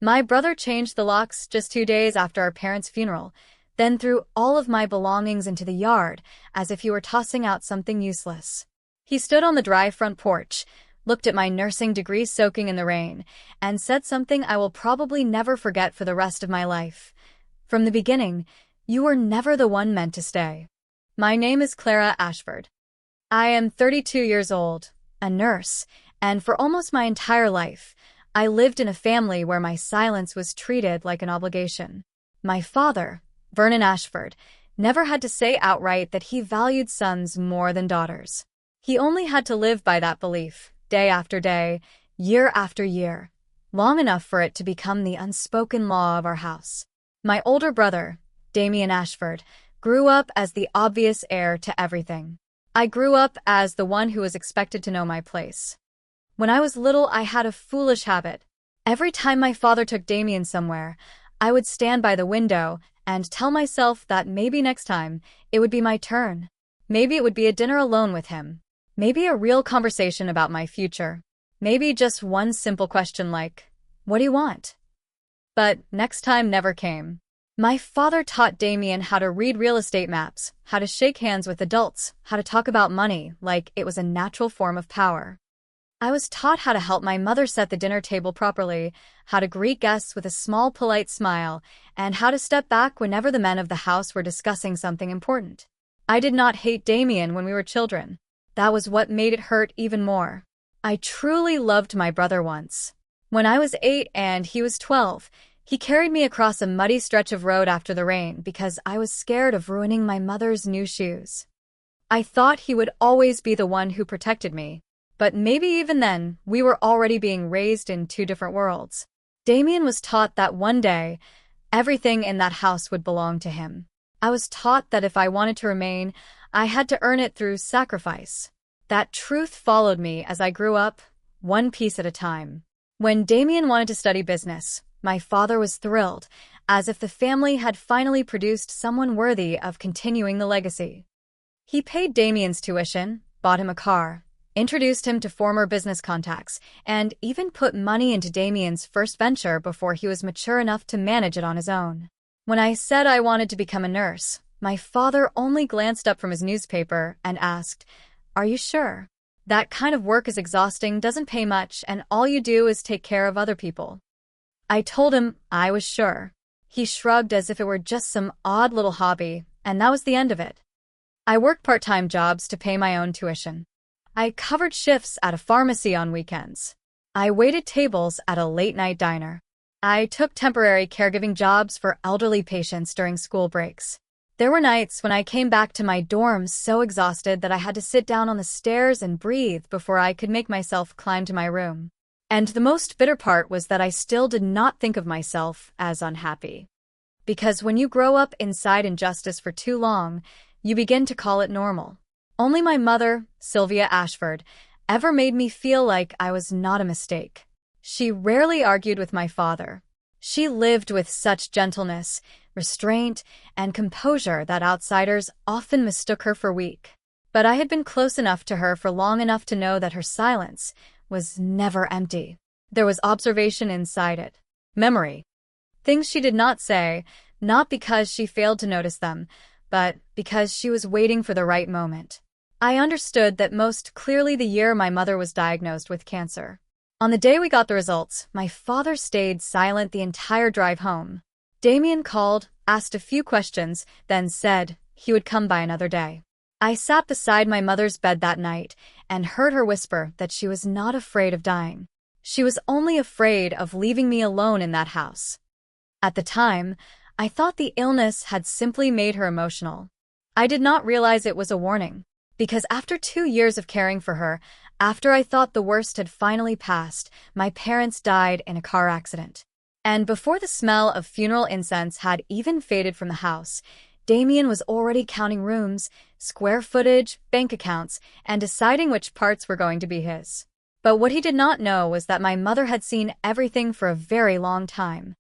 My brother changed the locks just 2 days after our parents' funeral, then threw all of my belongings into the yard as if he were tossing out something useless. He stood on the dry front porch, looked at my nursing degree soaking in the rain, and said something I will probably never forget for the rest of my life. From the beginning, you were never the one meant to stay. My name is Clara Ashford. I am 32 years old, a nurse, and for almost my entire life, I lived in a family where my silence was treated like an obligation. My father, Vernon Ashford, never had to say outright that he valued sons more than daughters. He only had to live by that belief, day after day, year after year, long enough for it to become the unspoken law of our house. My older brother, Damien Ashford, grew up as the obvious heir to everything. I grew up as the one who was expected to know my place. When I was little, I had a foolish habit. Every time my father took Damien somewhere, I would stand by the window and tell myself that maybe next time it would be my turn. Maybe it would be a dinner alone with him. Maybe a real conversation about my future. Maybe just one simple question like, "What do you want?" But next time never came. My father taught Damien how to read real estate maps, how to shake hands with adults, how to talk about money like it was a natural form of power. I was taught how to help my mother set the dinner table properly, how to greet guests with a small, polite smile, and how to step back whenever the men of the house were discussing something important. I did not hate Damien when we were children. That was what made it hurt even more. I truly loved my brother once. When I was 8 and he was 12, he carried me across a muddy stretch of road after the rain because I was scared of ruining my mother's new shoes. I thought he would always be the one who protected me. But maybe even then, we were already being raised in two different worlds. Damien was taught that one day, everything in that house would belong to him. I was taught that if I wanted to remain, I had to earn it through sacrifice. That truth followed me as I grew up, one piece at a time. When Damien wanted to study business, my father was thrilled, as if the family had finally produced someone worthy of continuing the legacy. He paid Damien's tuition, bought him a car, introduced him to former business contacts, and even put money into Damien's first venture before he was mature enough to manage it on his own. When I said I wanted to become a nurse, my father only glanced up from his newspaper and asked, "Are you sure? That kind of work is exhausting, doesn't pay much, and all you do is take care of other people." I told him I was sure. He shrugged as if it were just some odd little hobby, and that was the end of it. I worked part-time jobs to pay my own tuition. I covered shifts at a pharmacy on weekends. I waited tables at a late-night diner. I took temporary caregiving jobs for elderly patients during school breaks. There were nights when I came back to my dorm so exhausted that I had to sit down on the stairs and breathe before I could make myself climb to my room. And the most bitter part was that I still did not think of myself as unhappy. Because when you grow up inside injustice for too long, you begin to call it normal. Only my mother, Sylvia Ashford, ever made me feel like I was not a mistake. She rarely argued with my father. She lived with such gentleness, restraint, and composure that outsiders often mistook her for weak. But I had been close enough to her for long enough to know that her silence was never empty. There was observation inside it. Memory. Things she did not say, not because she failed to notice them, but because she was waiting for the right moment. I understood that most clearly the year my mother was diagnosed with cancer. On the day we got the results, my father stayed silent the entire drive home. Damien called, asked a few questions, then said he would come by another day. I sat beside my mother's bed that night and heard her whisper that she was not afraid of dying. She was only afraid of leaving me alone in that house. At the time, I thought the illness had simply made her emotional. I did not realize it was a warning. Because after 2 years of caring for her, after I thought the worst had finally passed, my parents died in a car accident. And before the smell of funeral incense had even faded from the house, Damien was already counting rooms, square footage, bank accounts, and deciding which parts were going to be his. But what he did not know was that my mother had seen everything for a very long time.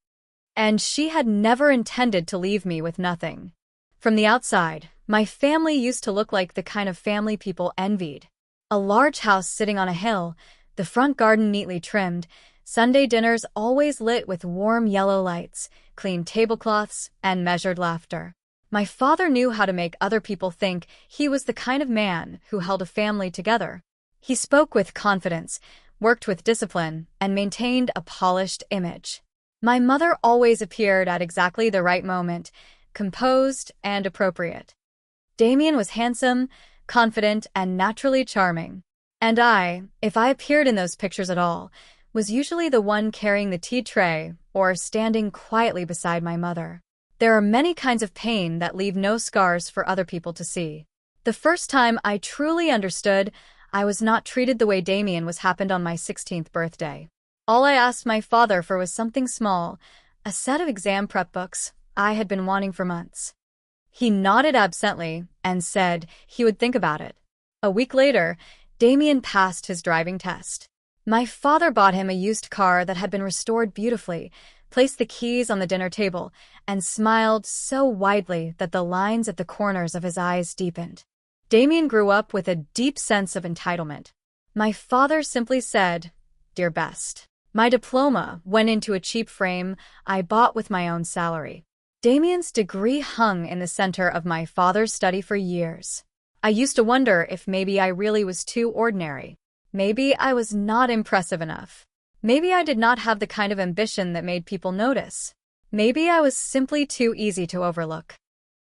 And she had never intended to leave me with nothing. From the outside, my family used to look like the kind of family people envied. A large house sitting on a hill, the front garden neatly trimmed, Sunday dinners always lit with warm yellow lights, clean tablecloths, and measured laughter. My father knew how to make other people think he was the kind of man who held a family together. He spoke with confidence, worked with discipline, and maintained a polished image. My mother always appeared at exactly the right moment, composed and appropriate. Damien was handsome, confident, and naturally charming. And I, if I appeared in those pictures at all, was usually the one carrying the tea tray or standing quietly beside my mother. There are many kinds of pain that leave no scars for other people to see. The first time I truly understood I was not treated the way Damien was happened on my 16th birthday. All I asked my father for was something small, a set of exam prep books I had been wanting for months. He nodded absently and said he would think about it. A week later, Damien passed his driving test. My father bought him a used car that had been restored beautifully, placed the keys on the dinner table, and smiled so widely that the lines at the corners of his eyes deepened. Damien grew up with a deep sense of entitlement. My father simply said, "Dear best." My diploma went into a cheap frame I bought with my own salary. Damien's degree hung in the center of my father's study for years. I used to wonder if maybe I really was too ordinary. Maybe I was not impressive enough. Maybe I did not have the kind of ambition that made people notice. Maybe I was simply too easy to overlook.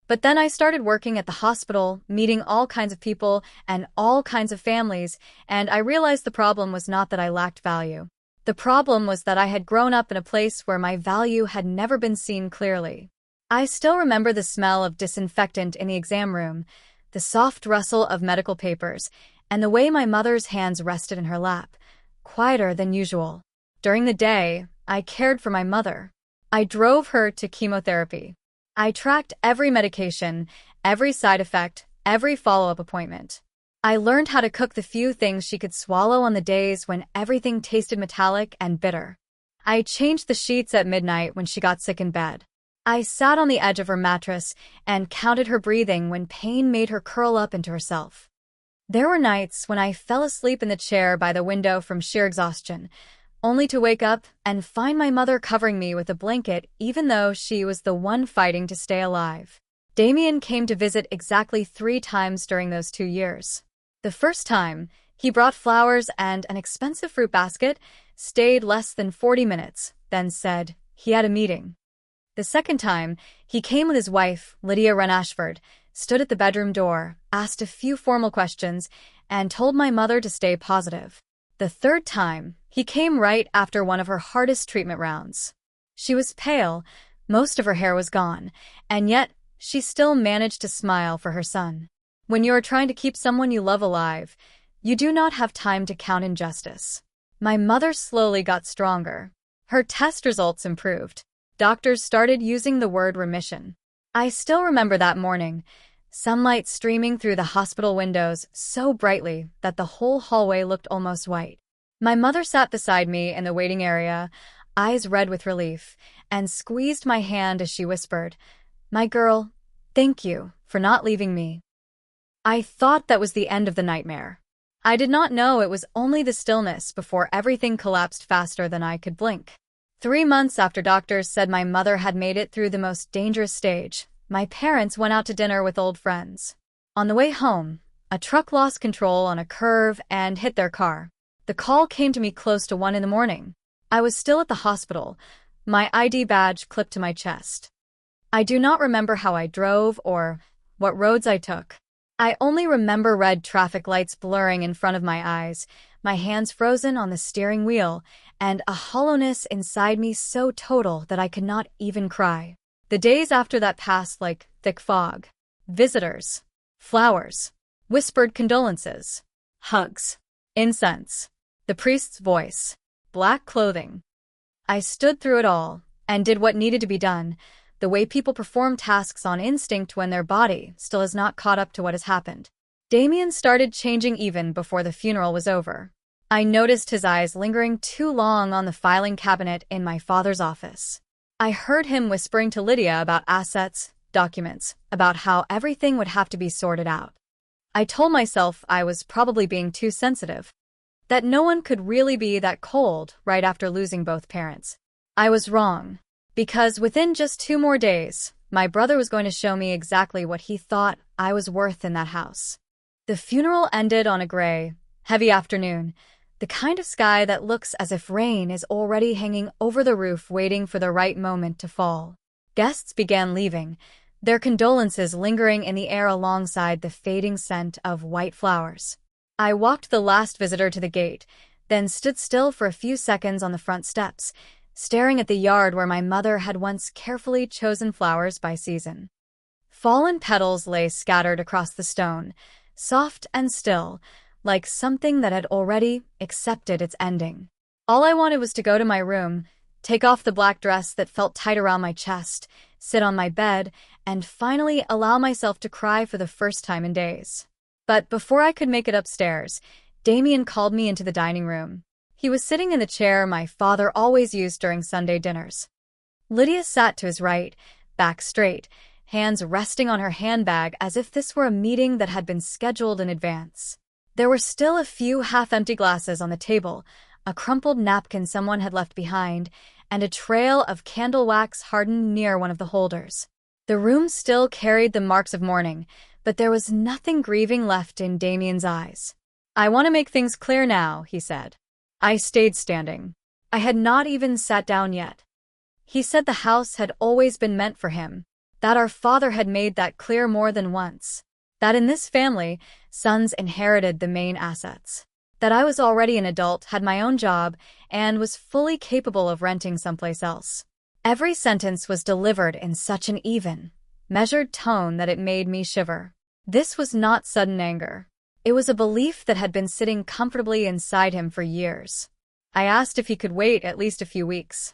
But then I started working at the hospital, meeting all kinds of people and all kinds of families, and I realized the problem was not that I lacked value. The problem was that I had grown up in a place where my value had never been seen clearly. I still remember the smell of disinfectant in the exam room, the soft rustle of medical papers, and the way my mother's hands rested in her lap, quieter than usual. During the day, I cared for my mother. I drove her to chemotherapy. I tracked every medication, every side effect, every follow-up appointment. I learned how to cook the few things she could swallow on the days when everything tasted metallic and bitter. I changed the sheets at midnight when she got sick in bed. I sat on the edge of her mattress and counted her breathing when pain made her curl up into herself. There were nights when I fell asleep in the chair by the window from sheer exhaustion, only to wake up and find my mother covering me with a blanket even though she was the one fighting to stay alive. Damien came to visit exactly 3 times during those 2 years. The first time, he brought flowers and an expensive fruit basket, stayed less than 40 minutes, then said he had a meeting. The second time, he came with his wife, Lydia Renashford, stood at the bedroom door, asked a few formal questions, and told my mother to stay positive. The third time, he came right after one of her hardest treatment rounds. She was pale, most of her hair was gone, and yet she still managed to smile for her son. When you are trying to keep someone you love alive, you do not have time to count injustice. My mother slowly got stronger. Her test results improved. Doctors started using the word remission. I still remember that morning, sunlight streaming through the hospital windows so brightly that the whole hallway looked almost white. My mother sat beside me in the waiting area, eyes red with relief, and squeezed my hand as she whispered, "My girl, thank you for not leaving me." I thought that was the end of the nightmare. I did not know it was only the stillness before everything collapsed faster than I could blink. 3 months after doctors said my mother had made it through the most dangerous stage, my parents went out to dinner with old friends. On the way home, a truck lost control on a curve and hit their car. The call came to me close to 1 in the morning. I was still at the hospital, my ID badge clipped to my chest. I do not remember how I drove or what roads I took. I only remember red traffic lights blurring in front of my eyes, my hands frozen on the steering wheel, and a hollowness inside me so total that I could not even cry. The days after that passed like thick fog. Visitors, flowers, whispered condolences, hugs, incense, the priest's voice, black clothing. I stood through it all and did what needed to be done, the way people perform tasks on instinct when their body still has not caught up to what has happened. Damien started changing even before the funeral was over. I noticed his eyes lingering too long on the filing cabinet in my father's office. I heard him whispering to Lydia about assets, documents, about how everything would have to be sorted out. I told myself I was probably being too sensitive. that no one could really be that cold right after losing both parents. I was wrong, because within just 2 more days, my brother was going to show me exactly what he thought I was worth in that house. The funeral ended on a gray, heavy afternoon, the kind of sky that looks as if rain is already hanging over the roof waiting for the right moment to fall. Guests began leaving, their condolences lingering in the air alongside the fading scent of white flowers. I walked the last visitor to the gate, then stood still for a few seconds on the front steps, staring at the yard where my mother had once carefully chosen flowers by season. Fallen petals lay scattered across the stone, soft and still, like something that had already accepted its ending. All I wanted was to go to my room, take off the black dress that felt tight around my chest, sit on my bed, and finally allow myself to cry for the first time in days. But before I could make it upstairs, Damien called me into the dining room. He was sitting in the chair my father always used during Sunday dinners. Lydia sat to his right, back straight, hands resting on her handbag as if this were a meeting that had been scheduled in advance. There were still a few half-empty glasses on the table, a crumpled napkin someone had left behind, and a trail of candle wax hardened near one of the holders. The room still carried the marks of mourning, but there was nothing grieving left in Damien's eyes. "I want to make things clear now," he said. I stayed standing. I had not even sat down yet. He said the house had always been meant for him, that our father had made that clear more than once, that in this family, sons inherited the main assets, that I was already an adult, had my own job, and was fully capable of renting someplace else. Every sentence was delivered in such an even, measured tone that it made me shiver. This was not sudden anger. It was a belief that had been sitting comfortably inside him for years. I asked if he could wait at least a few weeks.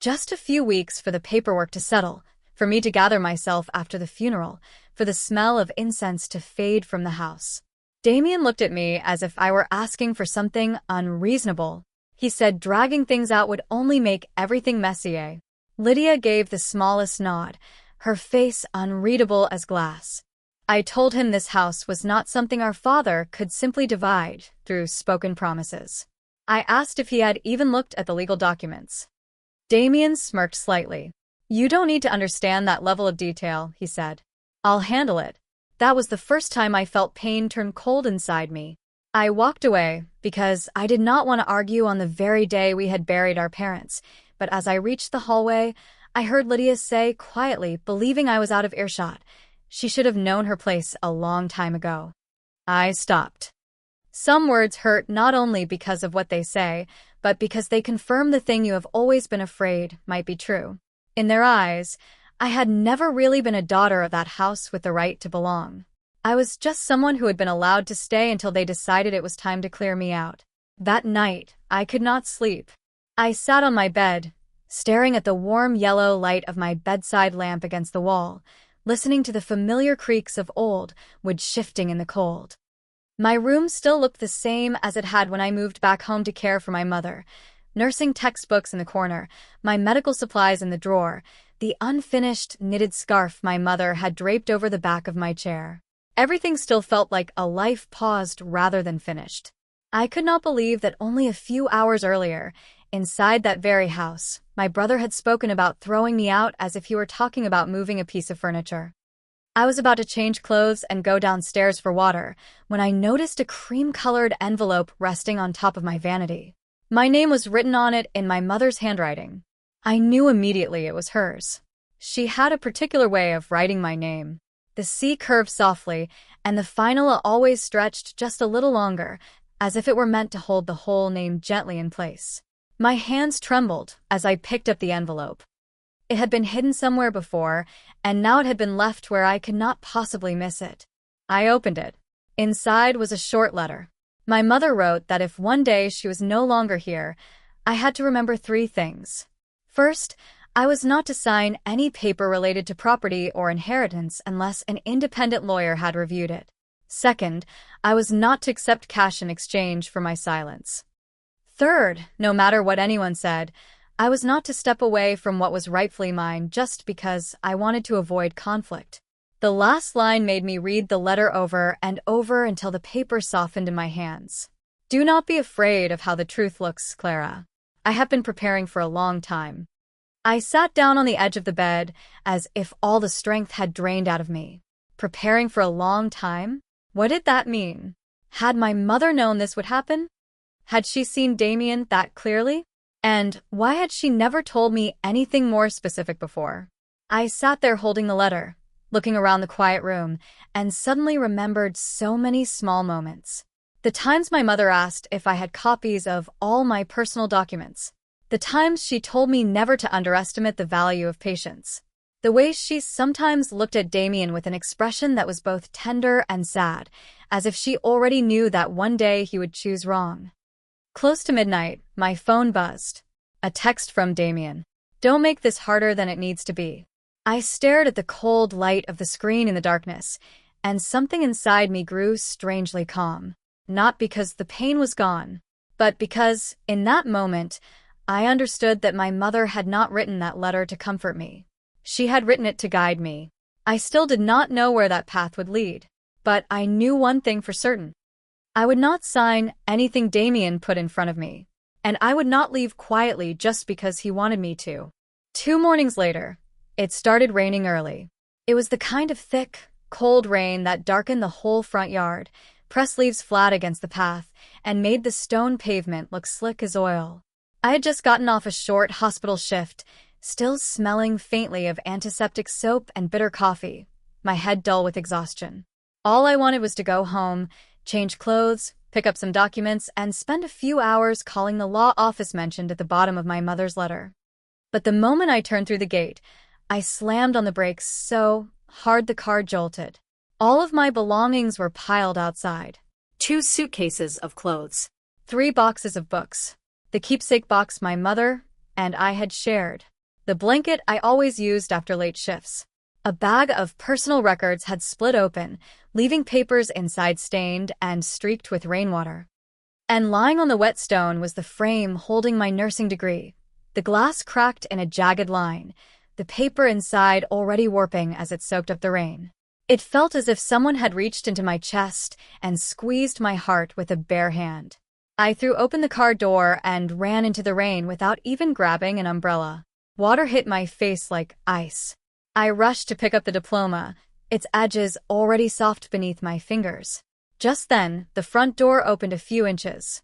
Just a few weeks for the paperwork to settle, for me to gather myself after the funeral, for the smell of incense to fade from the house. Damien looked at me as if I were asking for something unreasonable. He said dragging things out would only make everything messier. Lydia gave the smallest nod, her face unreadable as glass. I told him this house was not something our father could simply divide through spoken promises. I asked if he had even looked at the legal documents. Damien smirked slightly. "You don't need to understand that level of detail," he said. "I'll handle it." That was the first time I felt pain turn cold inside me. I walked away because I did not want to argue on the very day we had buried our parents, but as I reached the hallway, I heard Lydia say quietly, believing I was out of earshot, she should have known her place a long time ago. I stopped. Some words hurt not only because of what they say, but because they confirm the thing you have always been afraid might be true. In their eyes, I had never really been a daughter of that house with the right to belong. I was just someone who had been allowed to stay until they decided it was time to clear me out. That night, I could not sleep. I sat on my bed, staring at the warm yellow light of my bedside lamp against the wall, listening to the familiar creaks of old wood shifting in the cold. My room still looked the same as it had when I moved back home to care for my mother. Nursing textbooks in the corner, my medical supplies in the drawer, the unfinished knitted scarf my mother had draped over the back of my chair. Everything still felt like a life paused rather than finished. I could not believe that only a few hours earlier, inside that very house, my brother had spoken about throwing me out as if he were talking about moving a piece of furniture. I was about to change clothes and go downstairs for water when I noticed a cream-colored envelope resting on top of my vanity. My name was written on it in my mother's handwriting. I knew immediately it was hers. She had a particular way of writing my name. The C curved softly, and the final always stretched just a little longer, as if it were meant to hold the whole name gently in place. My hands trembled as I picked up the envelope. It had been hidden somewhere before, and now it had been left where I could not possibly miss it. I opened it. Inside was a short letter. My mother wrote that if one day she was no longer here, I had to remember 3 things. First, I was not to sign any paper related to property or inheritance unless an independent lawyer had reviewed it. Second, I was not to accept cash in exchange for my silence. Third, no matter what anyone said, I was not to step away from what was rightfully mine just because I wanted to avoid conflict. The last line made me read the letter over and over until the paper softened in my hands. Do not be afraid of how the truth looks, Clara. I have been preparing for a long time. I sat down on the edge of the bed, as if all the strength had drained out of me. Preparing for a long time? What did that mean? Had my mother known this would happen? Had she seen Damien that clearly? And why had she never told me anything more specific before? I sat there holding the letter, looking around the quiet room, and suddenly remembered so many small moments. The times my mother asked if I had copies of all my personal documents. The times she told me never to underestimate the value of patience. The way she sometimes looked at Damien with an expression that was both tender and sad, as if she already knew that one day he would choose wrong. Close to midnight, my phone buzzed. A text from Damien. Don't make this harder than it needs to be. I stared at the cold light of the screen in the darkness, and something inside me grew strangely calm. Not because the pain was gone, but because, in that moment, I understood that my mother had not written that letter to comfort me. She had written it to guide me. I still did not know where that path would lead, but I knew one thing for certain. I would not sign anything Damien put in front of me, and I would not leave quietly just because he wanted me to. 2 mornings later, it started raining early. It was the kind of thick, cold rain that darkened the whole front yard, pressed leaves flat against the path, and made the stone pavement look slick as oil. I had just gotten off a short hospital shift, still smelling faintly of antiseptic soap and bitter coffee, my head dull with exhaustion. All I wanted was to go home, change clothes, pick up some documents, and spend a few hours calling the law office mentioned at the bottom of my mother's letter. But the moment I turned through the gate, I slammed on the brakes so hard the car jolted. All of my belongings were piled outside. 2 suitcases of clothes, 3 boxes of books, the keepsake box my mother and I had shared, the blanket I always used after late shifts. A bag of personal records had split open, leaving papers inside stained and streaked with rainwater. And lying on the wet stone was the frame holding my nursing degree, the glass cracked in a jagged line, the paper inside already warping as it soaked up the rain. It felt as if someone had reached into my chest and squeezed my heart with a bare hand. I threw open the car door and ran into the rain without even grabbing an umbrella. Water hit my face like ice. I rushed to pick up the diploma, its edges already soft beneath my fingers. Just then, the front door opened a few inches.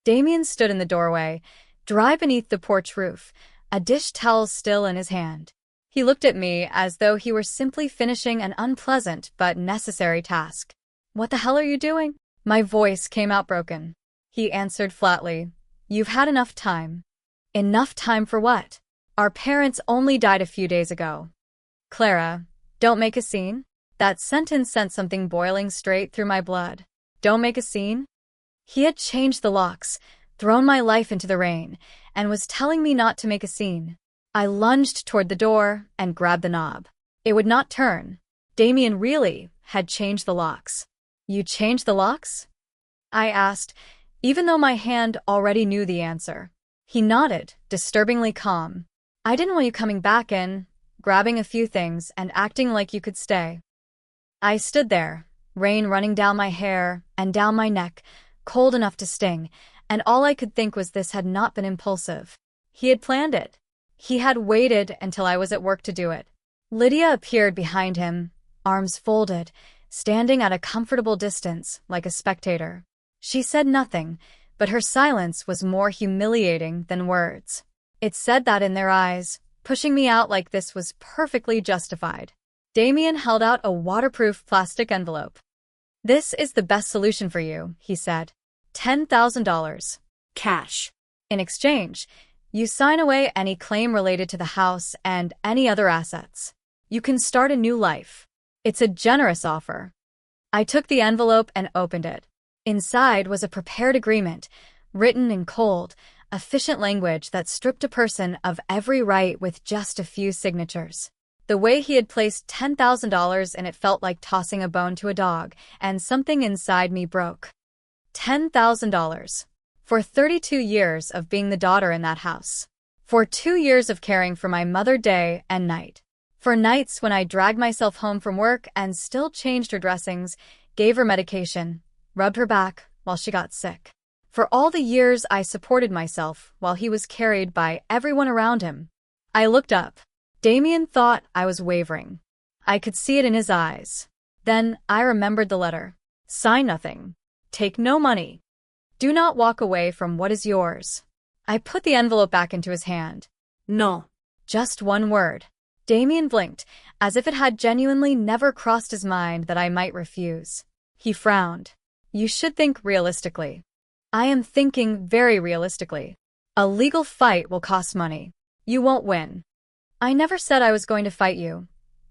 Damien stood in the doorway, dry beneath the porch roof, a dish towel still in his hand. He looked at me as though he were simply finishing an unpleasant but necessary task. "What the hell are you doing?" My voice came out broken. He answered flatly, "You've had enough time." Enough time for what? Our parents only died a few days ago. Clara, don't make a scene? That sentence sent something boiling straight through my blood. Don't make a scene? He had changed the locks, thrown my life into the rain, and was telling me not to make a scene. I lunged toward the door and grabbed the knob. It would not turn. Damien really had changed the locks. "You changed the locks?" I asked, even though my hand already knew the answer. He nodded, disturbingly calm. "I didn't want you coming back in, grabbing a few things and acting like you could stay." I stood there, rain running down my hair and down my neck, cold enough to sting, and all I could think was this had not been impulsive. He had planned it. He had waited until I was at work to do it. Lydia appeared behind him, arms folded, standing at a comfortable distance, like a spectator. She said nothing, but her silence was more humiliating than words. It said that in their eyes, pushing me out like this was perfectly justified. Damien held out a waterproof plastic envelope. "This is the best solution for you," he said. $10,000. Cash. In exchange, you sign away any claim related to the house and any other assets. You can start a new life. It's a generous offer. I took the envelope and opened it. Inside was a prepared agreement, written in cold, efficient language that stripped a person of every right with just a few signatures. The way he had placed $10,000 in it felt like tossing a bone to a dog, and something inside me broke. $10,000. For 32 years of being the daughter in that house. For 2 years of caring for my mother day and night. For nights when I dragged myself home from work and still changed her dressings, gave her medication, rubbed her back while she got sick. For all the years I supported myself while he was carried by everyone around him. I looked up. Damien thought I was wavering. I could see it in his eyes. Then I remembered the letter. Sign nothing. Take no money. Do not walk away from what is yours. I put the envelope back into his hand. No. Just one word. Damien blinked, as if it had genuinely never crossed his mind that I might refuse. He frowned. You should think realistically. I am thinking very realistically. A legal fight will cost money. You won't win. I never said I was going to fight you.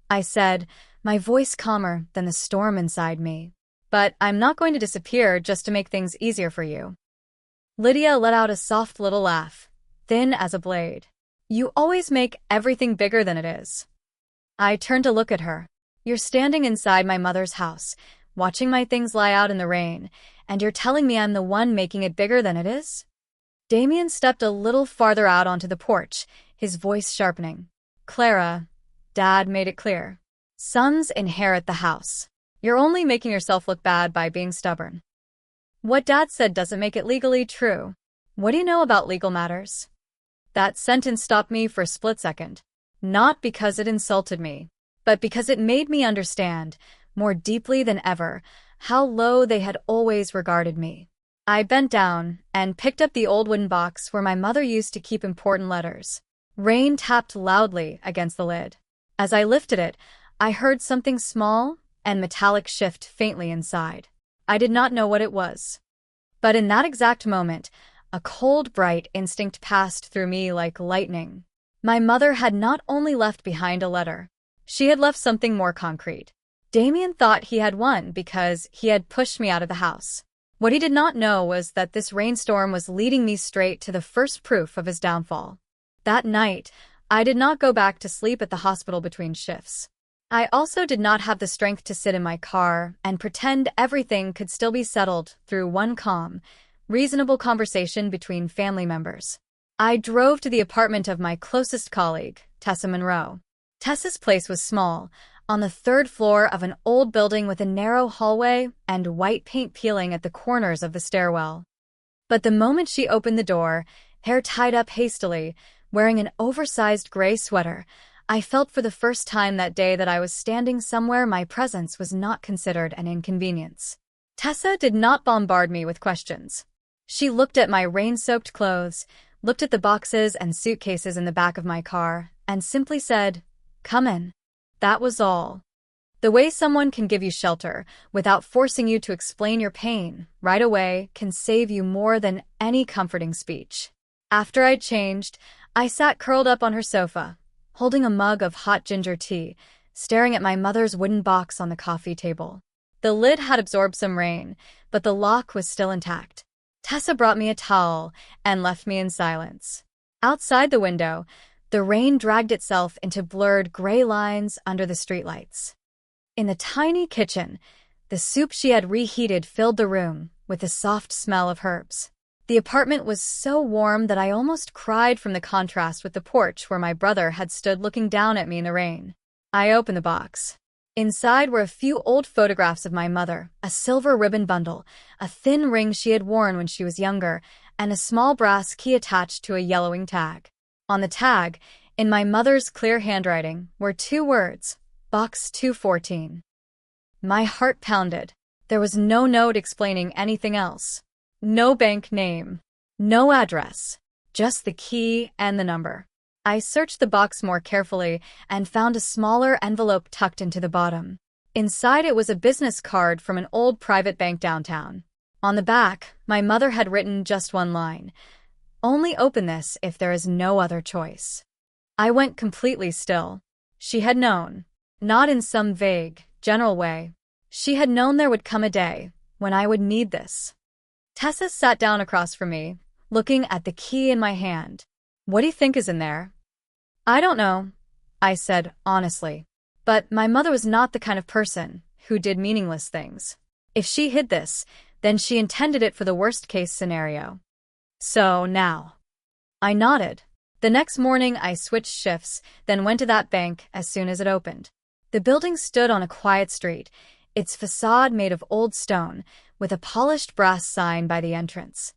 I said, my voice calmer than the storm inside me. But I'm not going to disappear just to make things easier for you. Lydia let out a soft little laugh, thin as a blade. You always make everything bigger than it is. I turned to look at her. You're standing inside my mother's house, watching my things lie out in the rain, and you're telling me I'm the one making it bigger than it is? Damien stepped a little farther out onto the porch, his voice sharpening. Clara, Dad made it clear. Sons inherit the house. You're only making yourself look bad by being stubborn. What Dad said doesn't make it legally true. What do you know about legal matters? That sentence stopped me for a split second. Not because it insulted me, but because it made me understand, more deeply than ever, how low they had always regarded me. I bent down and picked up the old wooden box where my mother used to keep important letters. Rain tapped loudly against the lid. As I lifted it, I heard something small and metallic shift faintly inside. I did not know what it was. But in that exact moment, a cold, bright instinct passed through me like lightning. My mother had not only left behind a letter, she had left something more concrete. Damien thought he had won because he had pushed me out of the house. What he did not know was that this rainstorm was leading me straight to the first proof of his downfall. That night, I did not go back to sleep at the hospital between shifts. I also did not have the strength to sit in my car and pretend everything could still be settled through one calm, reasonable conversation between family members. I drove to the apartment of my closest colleague, Tessa Monroe. Tessa's place was small, on the third floor of an old building with a narrow hallway and white paint peeling at the corners of the stairwell. But the moment she opened the door, hair tied up hastily, wearing an oversized gray sweater, I felt for the first time that day that I was standing somewhere my presence was not considered an inconvenience. Tessa did not bombard me with questions. She looked at my rain-soaked clothes, looked at the boxes and suitcases in the back of my car, and simply said, "Come in." That was all. The way someone can give you shelter without forcing you to explain your pain right away can save you more than any comforting speech. After I'd changed, I sat curled up on her sofa, holding a mug of hot ginger tea, staring at my mother's wooden box on the coffee table. The lid had absorbed some rain, but the lock was still intact. Tessa brought me a towel and left me in silence. Outside the window, the rain dragged itself into blurred gray lines under the streetlights. In the tiny kitchen, the soup she had reheated filled the room with the soft smell of herbs. The apartment was so warm that I almost cried from the contrast with the porch where my brother had stood looking down at me in the rain. I opened the box. Inside were a few old photographs of my mother, a silver ribbon bundle, a thin ring she had worn when she was younger, and a small brass key attached to a yellowing tag. On the tag, in my mother's clear handwriting, were 2 words, Box 214. My heart pounded. There was no note explaining anything else. No bank name. No address. Just the key and the number. I searched the box more carefully and found a smaller envelope tucked into the bottom. Inside it was a business card from an old private bank downtown. On the back, my mother had written just one line. Only open this if there is no other choice. I went completely still. She had known. Not in some vague, general way. She had known there would come a day when I would need this. Tessa sat down across from me, looking at the key in my hand. What do you think is in there? I don't know, I said honestly. But my mother was not the kind of person who did meaningless things. If she hid this, then she intended it for the worst-case scenario. So now. I nodded. The next morning I switched shifts, then went to that bank as soon as it opened. The building stood on a quiet street, its facade made of old stone, with a polished brass sign by the entrance.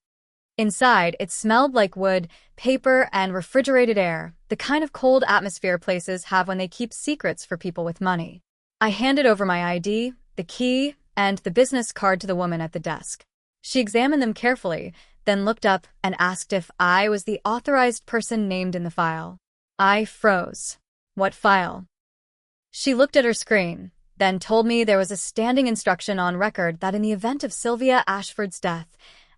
Inside, it smelled like wood, paper, and refrigerated air, the kind of cold atmosphere places have when they keep secrets for people with money. I handed over my ID, the key, and the business card to the woman at the desk. She examined them carefully, then looked up and asked if I was the authorized person named in the file. I froze. What file? She looked at her screen, then told me there was a standing instruction on record that in the event of Sylvia Ashford's death,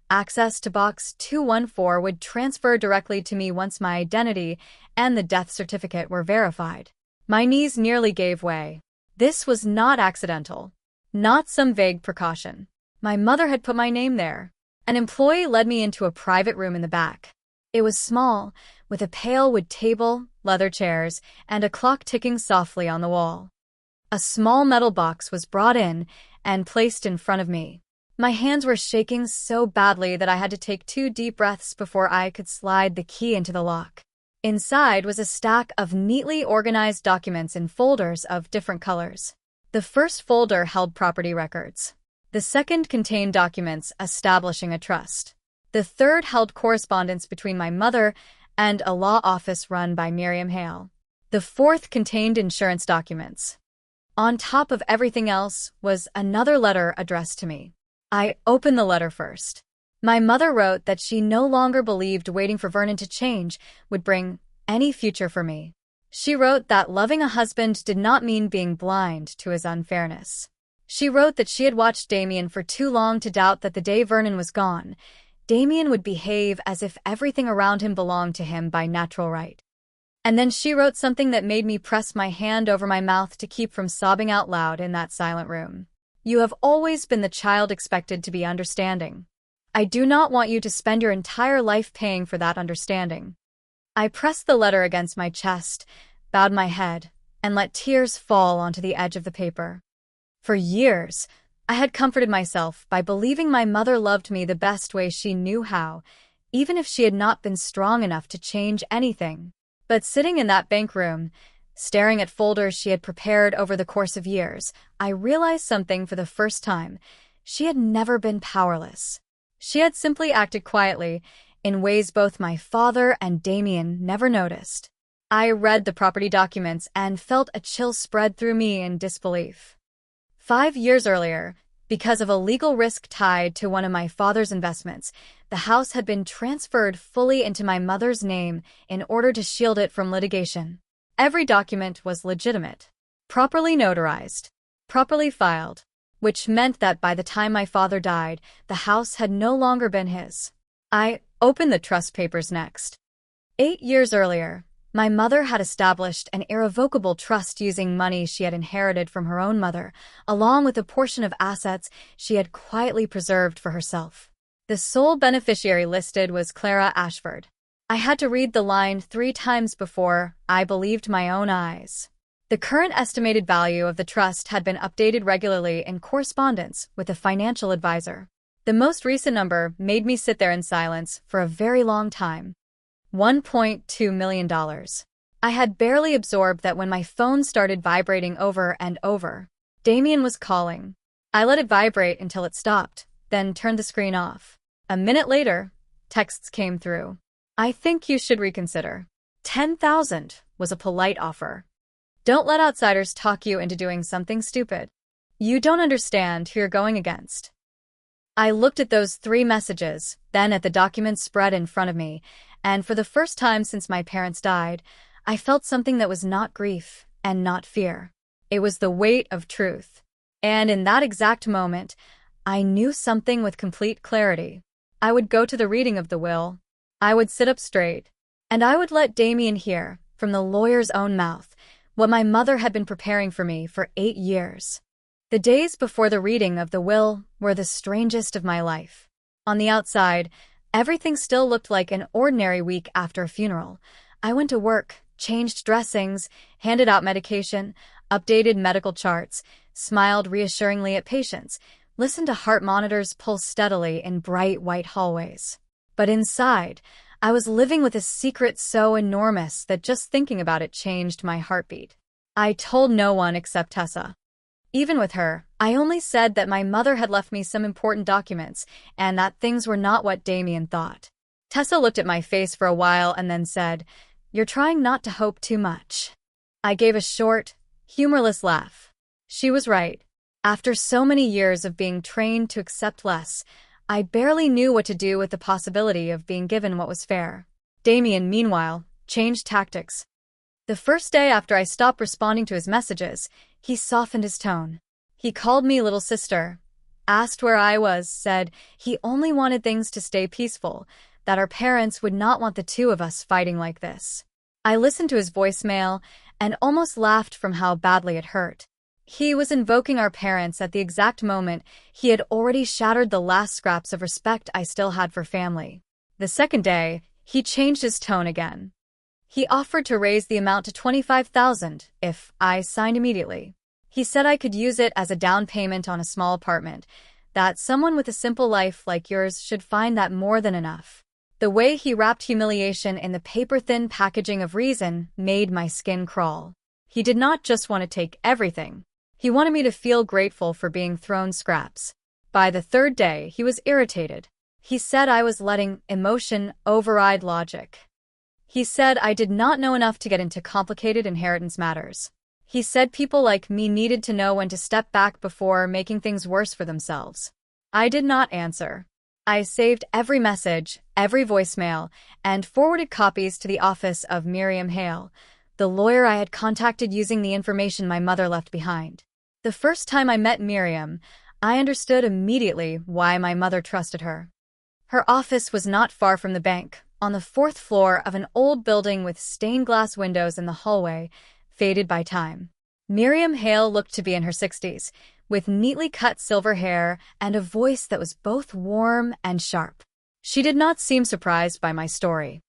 access to Box 214 would transfer directly to me once my identity and the death certificate were verified. My knees nearly gave way. This was not accidental. Not some vague precaution. My mother had put my name there. An employee led me into a private room in the back. It was small, with a pale wood table, leather chairs, and a clock ticking softly on the wall. A small metal box was brought in and placed in front of me. My hands were shaking so badly that I had to take 2 deep breaths before I could slide the key into the lock. Inside was a stack of neatly organized documents in folders of different colors. The first folder held property records. The second contained documents establishing a trust. The third held correspondence between my mother and a law office run by Miriam Hale. The fourth contained insurance documents. On top of everything else was another letter addressed to me. I opened the letter first. My mother wrote that she no longer believed waiting for Vernon to change would bring any future for me. She wrote that loving a husband did not mean being blind to his unfairness. She wrote that she had watched Damien for too long to doubt that the day Vernon was gone, Damien would behave as if everything around him belonged to him by natural right. And then she wrote something that made me press my hand over my mouth to keep from sobbing out loud in that silent room. You have always been the child expected to be understanding. I do not want you to spend your entire life paying for that understanding. I pressed the letter against my chest, bowed my head, and let tears fall onto the edge of the paper. For years, I had comforted myself by believing my mother loved me the best way she knew how, even if she had not been strong enough to change anything. But sitting in that bank room, staring at folders she had prepared over the course of years, I realized something for the first time. She had never been powerless. She had simply acted quietly, in ways both my father and Damien never noticed. I read the property documents and felt a chill spread through me in disbelief. 5 years earlier, because of a legal risk tied to one of my father's investments, the house had been transferred fully into my mother's name in order to shield it from litigation. Every document was legitimate, properly notarized, properly filed, which meant that by the time my father died, the house had no longer been his. I opened the trust papers next. 8 years earlier, my mother had established an irrevocable trust using money she had inherited from her own mother, along with a portion of assets she had quietly preserved for herself. The sole beneficiary listed was Clara Ashford. I had to read the line 3 times before I believed my own eyes. The current estimated value of the trust had been updated regularly in correspondence with a financial advisor. The most recent number made me sit there in silence for a very long time. $1.2 million. I had barely absorbed that when my phone started vibrating over and over. Damien was calling. I let it vibrate until it stopped, then turned the screen off. A minute later, texts came through. I think you should reconsider. 10,000 was a polite offer. Don't let outsiders talk you into doing something stupid. You don't understand who you're going against. I looked at those 3 messages, then at the documents spread in front of me, and for the first time since my parents died, I felt something that was not grief and not fear. It was the weight of truth. And in that exact moment, I knew something with complete clarity. I would go to the reading of the will. I would sit up straight, and I would let Damien hear, from the lawyer's own mouth, what my mother had been preparing for me for 8 years. The days before the reading of the will were the strangest of my life. On the outside, everything still looked like an ordinary week after a funeral. I went to work, changed dressings, handed out medication, updated medical charts, smiled reassuringly at patients, listened to heart monitors pulse steadily in bright white hallways. But inside, I was living with a secret so enormous that just thinking about it changed my heartbeat. I told no one except Tessa. Even with her, I only said that my mother had left me some important documents and that things were not what Damien thought. Tessa looked at my face for a while and then said, "You're trying not to hope too much." I gave a short, humorless laugh. She was right. After so many years of being trained to accept less, I barely knew what to do with the possibility of being given what was fair. Damien, meanwhile, changed tactics. The first day after I stopped responding to his messages, he softened his tone. He called me little sister, asked where I was, said he only wanted things to stay peaceful, that our parents would not want the two of us fighting like this. I listened to his voicemail and almost laughed from how badly it hurt. He was invoking our parents at the exact moment he had already shattered the last scraps of respect I still had for family. The second day, he changed his tone again. He offered to raise the amount to $25,000 if I signed immediately. He said I could use it as a down payment on a small apartment, that someone with a simple life like yours should find that more than enough. The way he wrapped humiliation in the paper-thin packaging of reason made my skin crawl. He did not just want to take everything. He wanted me to feel grateful for being thrown scraps. By the third day, he was irritated. He said I was letting emotion override logic. He said I did not know enough to get into complicated inheritance matters. He said people like me needed to know when to step back before making things worse for themselves. I did not answer. I saved every message, every voicemail, and forwarded copies to the office of Miriam Hale, the lawyer I had contacted using the information my mother left behind. The first time I met Miriam, I understood immediately why my mother trusted her. Her office was not far from the bank, on the fourth floor of an old building with stained glass windows in the hallway, faded by time. Miriam Hale looked to be in her 60s, with neatly cut silver hair and a voice that was both warm and sharp. She did not seem surprised by my story.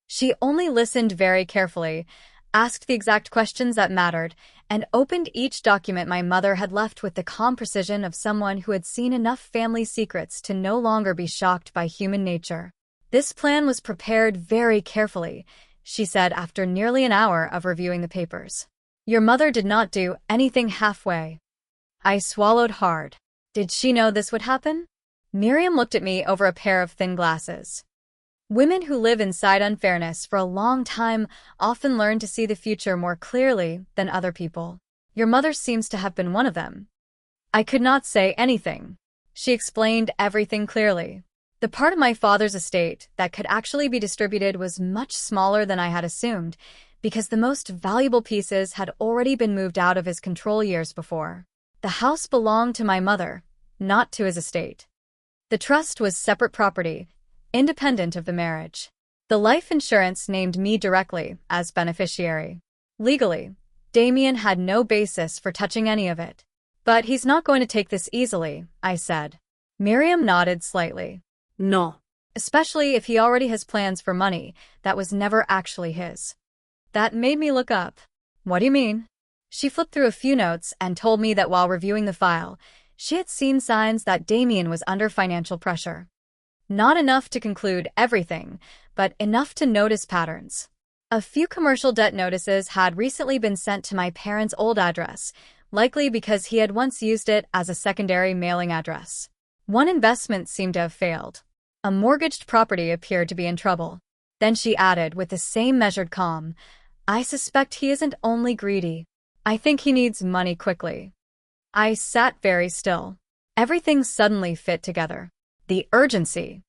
She only listened very carefully, asked the exact questions that mattered, and opened each document my mother had left with the calm precision of someone who had seen enough family secrets to no longer be shocked by human nature. "This plan was prepared very carefully," she said after nearly an hour of reviewing the papers. "Your mother did not do anything halfway." I swallowed hard. Did she know this would happen? Miriam looked at me over a pair of thin glasses. Women who live inside unfairness for a long time often learn to see the future more clearly than other people. Your mother seems to have been one of them. I could not say anything. She explained everything clearly. The part of my father's estate that could actually be distributed was much smaller than I had assumed, because the most valuable pieces had already been moved out of his control years before. The house belonged to my mother, not to his estate. The trust was separate property, independent of the marriage. The life insurance named me directly as beneficiary. Legally, Damien had no basis for touching any of it. But he's not going to take this easily, I said. Miriam nodded slightly. No. Especially if he already has plans for money that was never actually his. That made me look up. What do you mean? She flipped through a few notes and told me that while reviewing the file, she had seen signs that Damien was under financial pressure. Not enough to conclude everything, but enough to notice patterns. A few commercial debt notices had recently been sent to my parents' old address, likely because he had once used it as a secondary mailing address. One investment seemed to have failed. A mortgaged property appeared to be in trouble. Then she added with the same measured calm, "I suspect he isn't only greedy. I think he needs money quickly." I sat very still. Everything suddenly fit together. The urgency.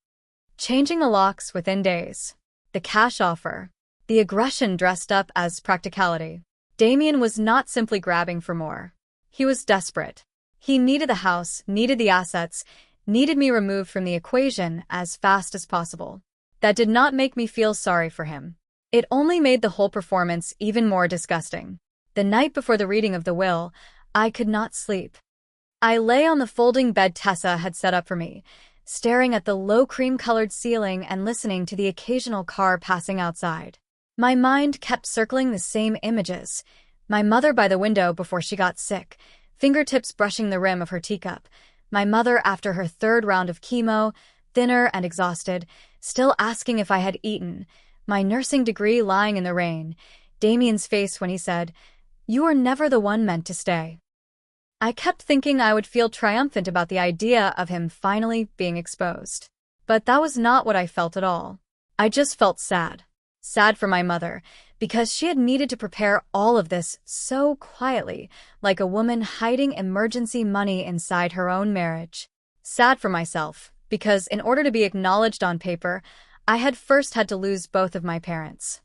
Changing the locks within days. The cash offer. The aggression dressed up as practicality. Damien was not simply grabbing for more. He was desperate. He needed the house, needed the assets, needed me removed from the equation as fast as possible. That did not make me feel sorry for him. It only made the whole performance even more disgusting. The night before the reading of the will, I could not sleep. I lay on the folding bed Tessa had set up for me, staring at the low cream-colored ceiling and listening to the occasional car passing outside. My mind kept circling the same images. My mother by the window before she got sick, fingertips brushing the rim of her teacup. My mother after her third round of chemo, thinner and exhausted, still asking if I had eaten. My nursing degree lying in the rain. Damien's face when he said, "You are never the one meant to stay." I kept thinking I would feel triumphant about the idea of him finally being exposed. But that was not what I felt at all. I just felt sad. Sad for my mother, because she had needed to prepare all of this so quietly, like a woman hiding emergency money inside her own marriage. Sad for myself, because in order to be acknowledged on paper, I had first had to lose both of my parents.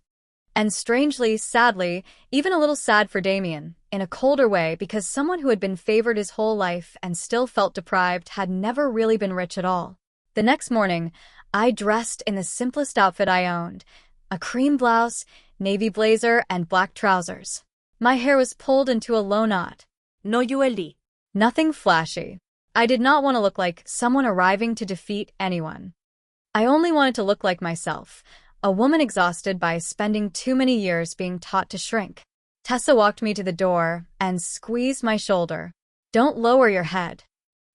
And strangely, sadly, even a little sad for Damien, in a colder way, because someone who had been favored his whole life and still felt deprived had never really been rich at all. The next morning, I dressed in the simplest outfit I owned, a cream blouse, navy blazer, and black trousers. My hair was pulled into a low knot. No jewelry. Nothing flashy. I did not want to look like someone arriving to defeat anyone. I only wanted to look like myself, a woman exhausted by spending too many years being taught to shrink. Tessa walked me to the door and squeezed my shoulder. "Don't lower your head."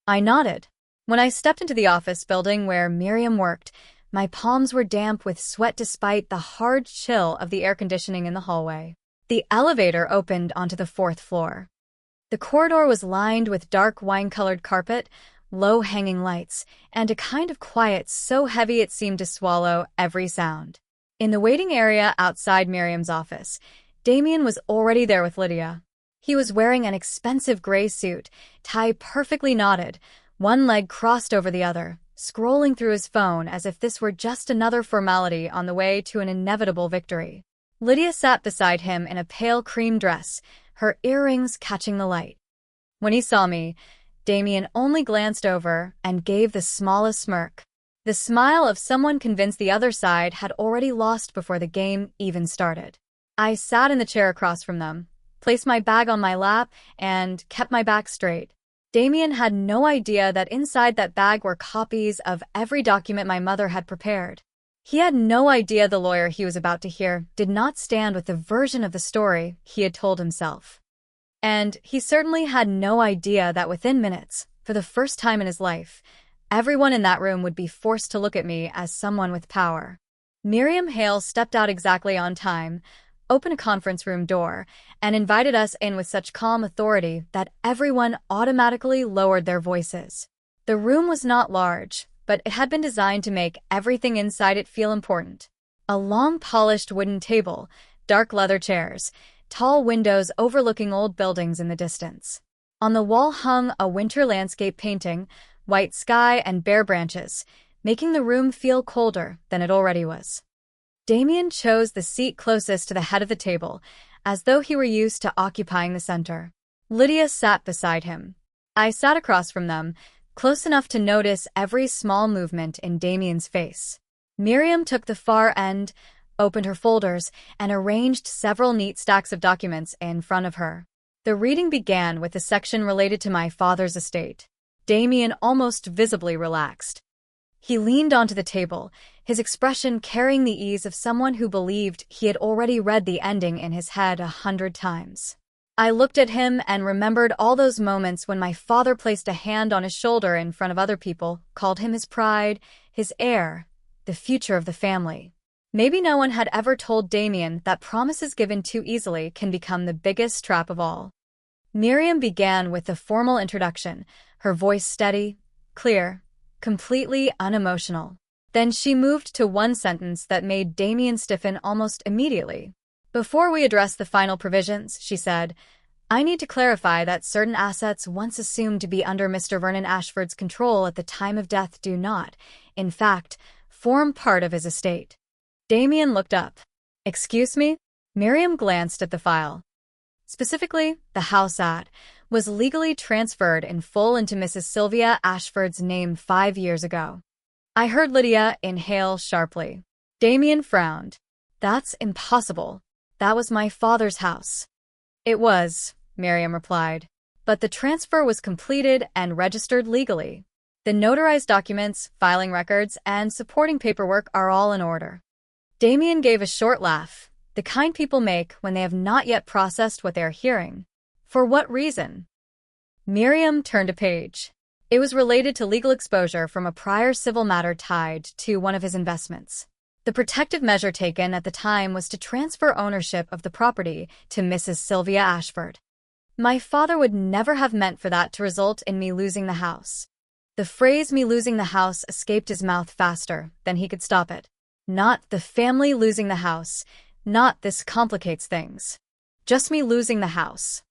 I nodded. When I stepped into the office building where Miriam worked, my palms were damp with sweat despite the hard chill of the air conditioning in the hallway. The elevator opened onto the 4th floor. The corridor was lined with dark wine-colored carpet, low-hanging lights, and a kind of quiet so heavy it seemed to swallow every sound. In the waiting area outside Miriam's office, Damien was already there with Lydia. He was wearing an expensive gray suit, tie perfectly knotted, one leg crossed over the other, scrolling through his phone as if this were just another formality on the way to an inevitable victory. Lydia sat beside him in a pale cream dress, her earrings catching the light. When he saw me, Damien only glanced over and gave the smallest smirk. The smile of someone convinced the other side had already lost before the game even started. I sat in the chair across from them, placed my bag on my lap, and kept my back straight. Damien had no idea that inside that bag were copies of every document my mother had prepared. He had no idea the lawyer he was about to hear did not stand with the version of the story he had told himself. And he certainly had no idea that within minutes, for the first time in his life, everyone in that room would be forced to look at me as someone with power. Miriam Hale stepped out exactly on time, opened a conference room door, and invited us in with such calm authority that everyone automatically lowered their voices. The room was not large, but it had been designed to make everything inside it feel important. A long polished wooden table, dark leather chairs, tall windows overlooking old buildings in the distance. On the wall hung a winter landscape painting, white sky and bare branches, making the room feel colder than it already was. Damien chose the seat closest to the head of the table, as though he were used to occupying the center. Lydia sat beside him. I sat across from them, close enough to notice every small movement in Damien's face. Miriam took the far end, opened her folders, and arranged several neat stacks of documents in front of her. The reading began with a section related to my father's estate. Damien almost visibly relaxed. He leaned onto the table, his expression carrying the ease of someone who believed he had already read the ending in his head 100 times. I looked at him and remembered all those moments when my father placed a hand on his shoulder in front of other people, called him his pride, his heir, the future of the family. Maybe no one had ever told Damien that promises given too easily can become the biggest trap of all. Miriam began with a formal introduction, her voice steady, clear, completely unemotional. Then she moved to one sentence that made Damien stiffen almost immediately. "Before we address the final provisions," she said, "I need to clarify that certain assets once assumed to be under Mr. Vernon Ashford's control at the time of death do not, in fact, form part of his estate." Damien looked up. "Excuse me?" Miriam glanced at the file. Specifically, the house ad was legally transferred in full into Mrs. Sylvia Ashford's name 5 years ago. I heard Lydia inhale sharply. Damien frowned. "That's impossible. That was my father's house." "It was," Miriam replied. "But the transfer was completed and registered legally. The notarized documents, filing records, and supporting paperwork are all in order." Damien gave a short laugh, the kind people make when they have not yet processed what they are hearing. "For what reason?" Miriam turned a page. It was related to legal exposure from a prior civil matter tied to one of his investments. The protective measure taken at the time was to transfer ownership of the property to Mrs. Sylvia Ashford. My father would never have meant for that to result in me losing the house. The phrase "me losing the house" escaped his mouth faster than he could stop it. Not "the family losing the house," not "this complicates things." Just "me losing the house."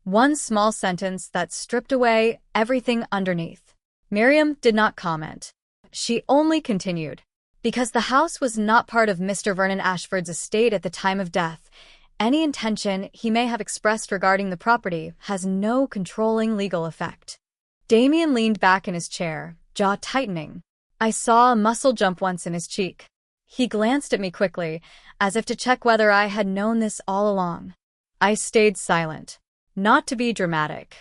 One small sentence that stripped away everything underneath. Miriam did not comment. She only continued. Because the house was not part of Mr. Vernon Ashford's estate at the time of death, any intention he may have expressed regarding the property has no controlling legal effect. Damien leaned back in his chair, jaw tightening. I saw a muscle jump once in his cheek. He glanced at me quickly, as if to check whether I had known this all along. I stayed silent, not to be dramatic,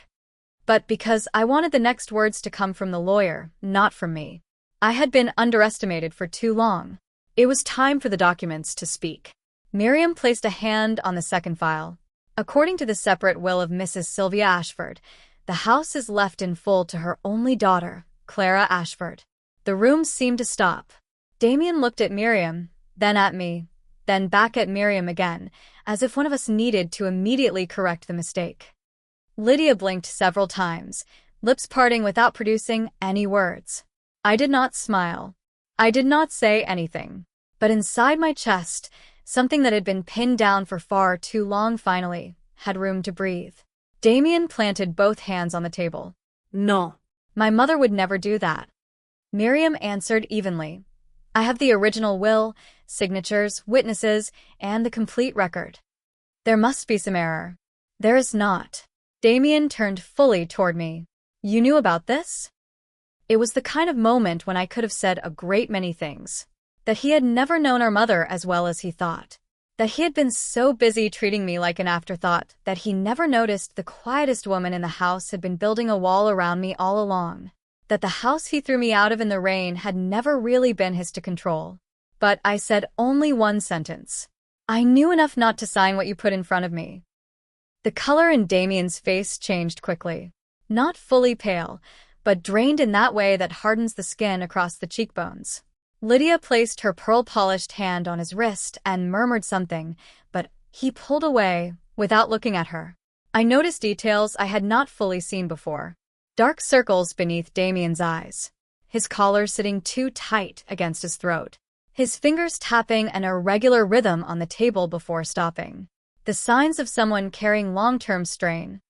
but because I wanted the next words to come from the lawyer, not from me. I had been underestimated for too long. It was time for the documents to speak. Miriam placed a hand on the second file. According to the separate will of Mrs. Sylvia Ashford, the house is left in full to her only daughter, Clara Ashford. The room seemed to stop. Damien looked at Miriam, then at me, then back at Miriam again, as if one of us needed to immediately correct the mistake. Lydia blinked several times, lips parting without producing any words. I did not smile. I did not say anything. But inside my chest, something that had been pinned down for far too long finally had room to breathe. Damien planted both hands on the table. No. My mother would never do that. Miriam answered evenly. I have the original will, signatures, witnesses, and the complete record. There must be some error. There is not. Damien turned fully toward me. You knew about this? It was the kind of moment when I could have said a great many things. That he had never known our mother as well as he thought. That he had been so busy treating me like an afterthought that he never noticed the quietest woman in the house had been building a wall around me all along. That the house he threw me out of in the rain had never really been his to control. But I said only one sentence. I knew enough not to sign what you put in front of me. The color in Damien's face changed quickly. Not fully pale, but drained in that way that hardens the skin across the cheekbones. Lydia placed her pearl-polished hand on his wrist and murmured something, but he pulled away without looking at her. I noticed details I had not fully seen before. Dark circles beneath Damien's eyes. His collar sitting too tight against his throat. His fingers tapping an irregular rhythm on the table before stopping. The signs of someone carrying long-term strain.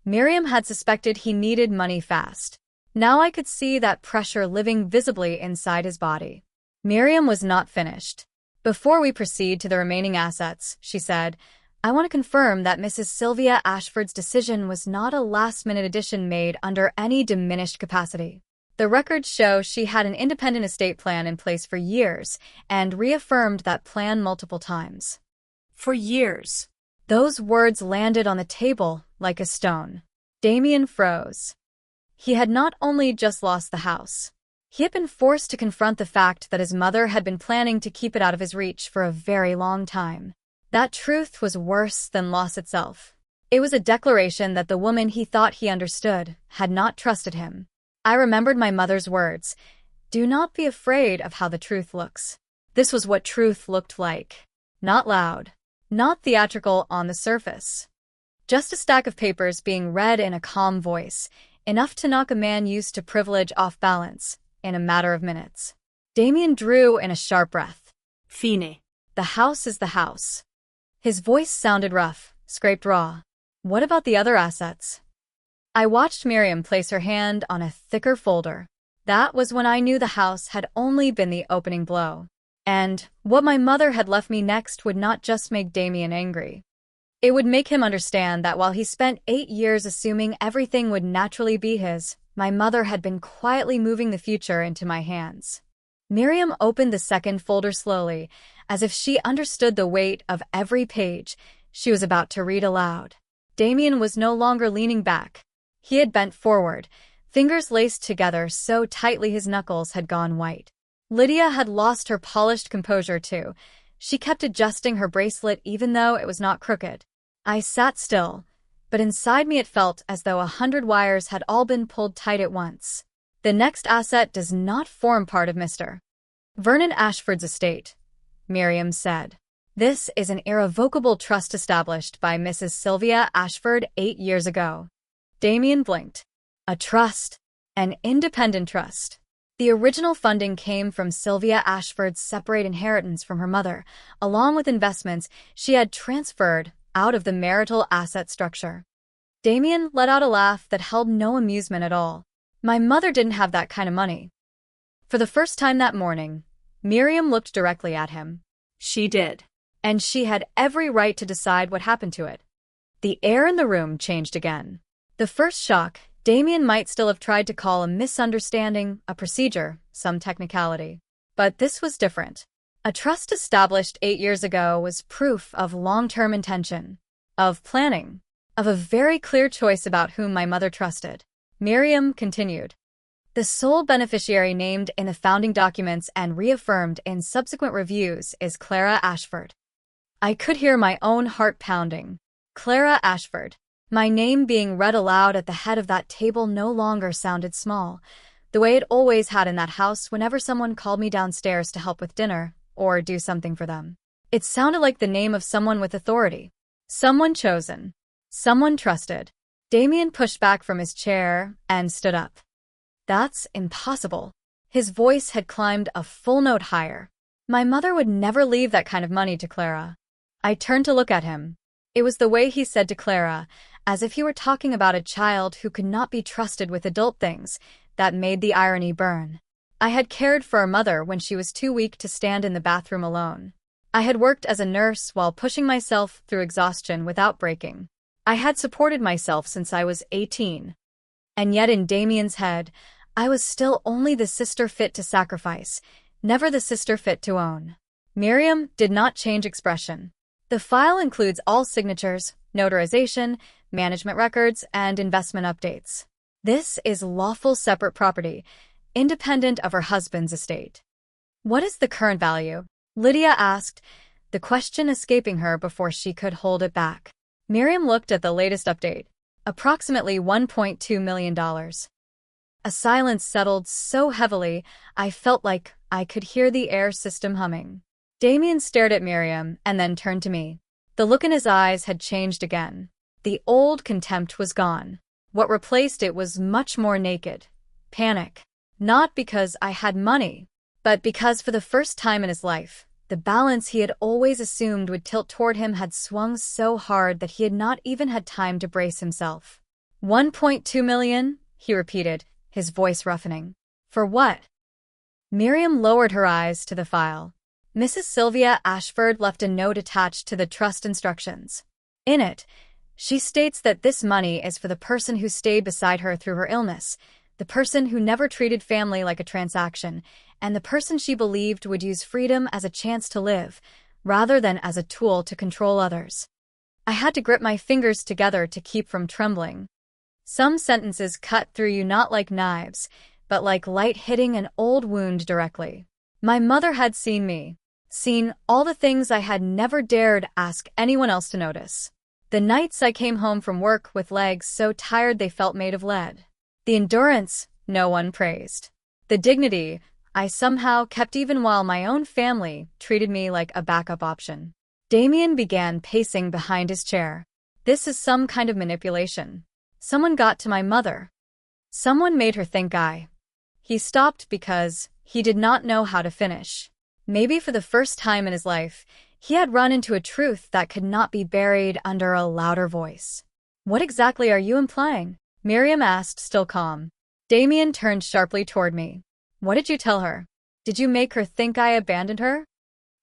Miriam had suspected he needed money fast. Now I could see that pressure living visibly inside his body. Miriam was not finished. Before we proceed to the remaining assets, she said, I want to confirm that Mrs. Sylvia Ashford's decision was not a last-minute addition made under any diminished capacity. The records show she had an independent estate plan in place for years and reaffirmed that plan multiple times. For years. Those words landed on the table like a stone. Damien froze. He had not only just lost the house. He had been forced to confront the fact that his mother had been planning to keep it out of his reach for a very long time. That truth was worse than loss itself. It was a declaration that the woman he thought he understood had not trusted him. I remembered my mother's words, "Do not be afraid of how the truth looks." This was what truth looked like. Not loud. Not theatrical on the surface. Just a stack of papers being read in a calm voice, enough to knock a man used to privilege off balance. In a matter of minutes. Damien drew in a sharp breath. Fine. The house is the house. His voice sounded rough, scraped raw. What about the other assets? I watched Miriam place her hand on a thicker folder. That was when I knew the house had only been the opening blow. And what my mother had left me next would not just make Damien angry. It would make him understand that while he spent 8 years assuming everything would naturally be his, my mother had been quietly moving the future into my hands. Miriam opened the second folder slowly, as if she understood the weight of every page she was about to read aloud. Damien was no longer leaning back. He had bent forward, fingers laced together so tightly his knuckles had gone white. Lydia had lost her polished composure too. She kept adjusting her bracelet even though it was not crooked. I sat still. But inside me it felt as though 100 wires had all been pulled tight at once. The next asset does not form part of Mr. Vernon Ashford's estate, Miriam said. This is an irrevocable trust established by Mrs. Sylvia Ashford 8 years ago. Damien blinked. A trust. An independent trust. The original funding came from Sylvia Ashford's separate inheritance from her mother, along with investments she had transferred out of the marital asset structure. Damien let out a laugh that held no amusement at all. My mother didn't have that kind of money. For the first time that morning, Miriam looked directly at him. She did. And she had every right to decide what happened to it. The air in the room changed again. The first shock, Damien might still have tried to call a misunderstanding, a procedure, some technicality. But this was different. A trust established 8 years ago was proof of long-term intention, of planning, of a very clear choice about whom my mother trusted. Miriam continued. The sole beneficiary named in the founding documents and reaffirmed in subsequent reviews is Clara Ashford. I could hear my own heart pounding. Clara Ashford. My name being read aloud at the head of that table no longer sounded small, the way it always had in that house whenever someone called me downstairs to help with dinner or do something for them. It sounded like the name of someone with authority. Someone chosen. Someone trusted. Damien pushed back from his chair and stood up. That's impossible. His voice had climbed a full note higher. My mother would never leave that kind of money to Clara. I turned to look at him. It was the way he said to Clara, as if he were talking about a child who could not be trusted with adult things, that made the irony burn. I had cared for our mother when she was too weak to stand in the bathroom alone. I had worked as a nurse while pushing myself through exhaustion without breaking. I had supported myself since I was 18. And yet in Damien's head, I was still only the sister fit to sacrifice, never the sister fit to own. Miriam did not change expression. The file includes all signatures, notarization, management records, and investment updates. This is lawful separate property, independent of her husband's estate. What is the current value? Lydia asked, the question escaping her before she could hold it back. Miriam looked at the latest update. Approximately $1.2 million. A silence settled so heavily, I felt like I could hear the air system humming. Damien stared at Miriam and then turned to me. The look in his eyes had changed again. The old contempt was gone. What replaced it was much more naked. Panic. Not because I had money, but because for the first time in his life, the balance he had always assumed would tilt toward him had swung so hard that he had not even had time to brace himself. 1.2 million, he repeated, his voice roughening. For what? Miriam lowered her eyes to the file. Mrs. Sylvia Ashford left a note attached to the trust instructions. In it, she states that this money is for the person who stayed beside her through her illness, the person who never treated family like a transaction, and the person she believed would use freedom as a chance to live, rather than as a tool to control others. I had to grip my fingers together to keep from trembling. Some sentences cut through you not like knives, but like light hitting an old wound directly. My mother had seen me, seen all the things I had never dared ask anyone else to notice. The nights I came home from work with legs so tired they felt made of lead. The endurance no one praised. The dignity I somehow kept even while my own family treated me like a backup option. Damien began pacing behind his chair. This is some kind of manipulation. Someone got to my mother. Someone made her think I. He stopped because he did not know how to finish. Maybe for the first time in his life, he had run into a truth that could not be buried under a louder voice. What exactly are you implying? Miriam asked, still calm. Damien turned sharply toward me. What did you tell her? Did you make her think I abandoned her?